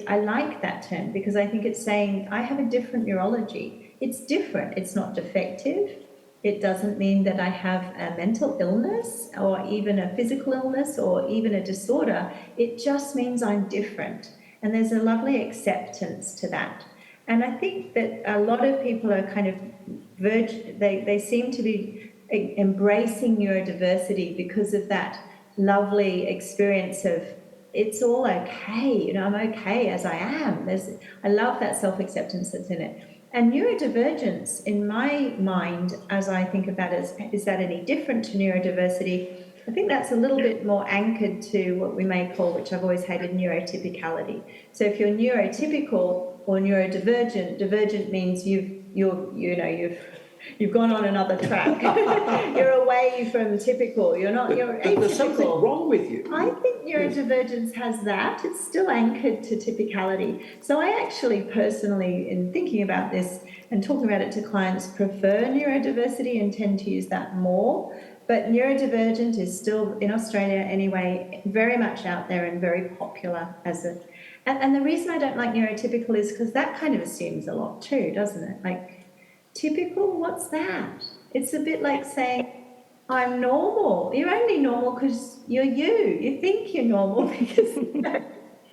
I like that term, because I think it's saying I have a different neurology. It's different. It's not defective. It doesn't mean that I have a mental illness or even a physical illness or even a disorder. It just means I'm different. And there's a lovely acceptance to that. And I think that a lot of people are kind of they seem to be embracing neurodiversity because of that lovely experience of it's all okay, you know, I'm okay as I am. I love that self-acceptance that's in it. And neurodivergence, in my mind, as I think about it, is that any different to neurodiversity? I think that's a little bit more anchored to what we may call, which I've always hated, neurotypicality. So if you're neurotypical or neurodivergent, divergent means you've gone on another track. You're away from typical. You're atypical. There's something wrong with you. I think neurodivergence has that. It's still anchored to typicality. So I actually personally, in thinking about this and talking about it to clients, prefer neurodiversity and tend to use that more. But neurodivergent is still, in Australia anyway, very much out there and very popular as a... And the reason I don't like neurotypical is because that kind of assumes a lot too, doesn't it? Like, typical, what's that? It's a bit like saying, I'm normal. You're only normal because you're you. You think you're normal because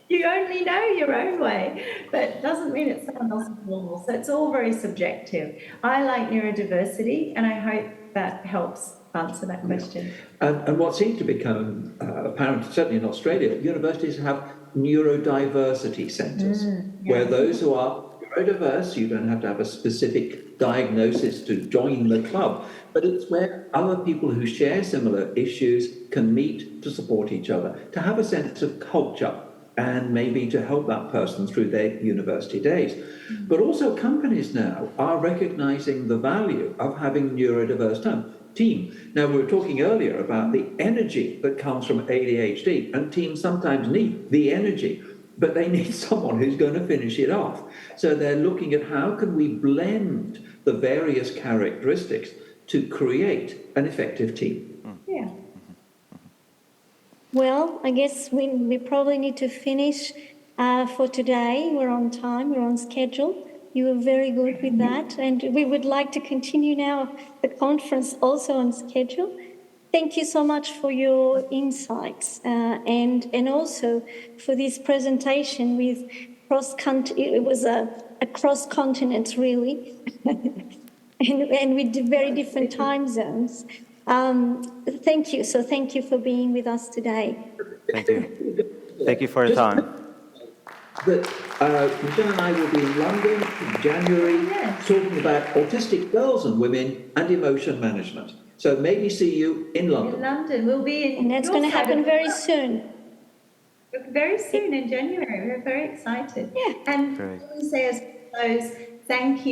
you only know your own way. But it doesn't mean it's someone else's normal. So it's all very subjective. I like neurodiversity, and I hope that helps answer that question. And what seems to become apparent, certainly in Australia, universities have neurodiversity centres, where those who are neurodiverse, you don't have to have a specific diagnosis to join the club, but it's where other people who share similar issues can meet to support each other, to have a sense of culture, and maybe to help that person through their university days. But also companies now are recognising the value of having neurodiverse terms. team. Now, we were talking earlier about the energy that comes from ADHD, and teams sometimes need the energy, but they need someone who's going to finish it off. So they're looking at how can we blend the various characteristics to create an effective team. Yeah. Well, I guess we probably need to finish for today. We're on time, we're on schedule. You were very good with that. And we would like to continue now the conference also on schedule. Thank you so much for your insights and also for this presentation with it was a cross-continent really, and with very different time zones. Thank you. So thank you for being with us today. Thank you. Thank you for your time. That Michelle and I will be in London in January talking about autistic girls and women and emotion management. So maybe see you in London. In London, we'll be in. And that's going to happen very soon. Very soon in January. We're very excited. Yeah. And Great. I want to say as we close, thank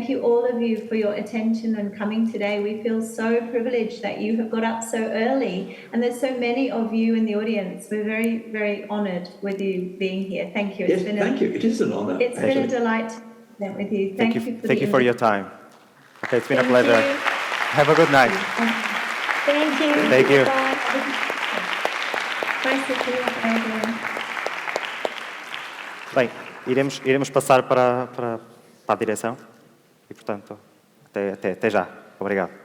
you all of you for your attention and coming today. We feel so privileged that you have got up so early, and there's so many of you in the audience. We're very, very honoured with you being here. Thank you. Yes, thank you. It is an honour. It's been a delight to present with you. Thank you for your time. Okay, it's been a Thank pleasure. you. Have a good night. Thank you. Thank you. Bye. Bye, Sophia. Bye, Bem, iremos passar para a direção e, portanto, até já. Obrigado.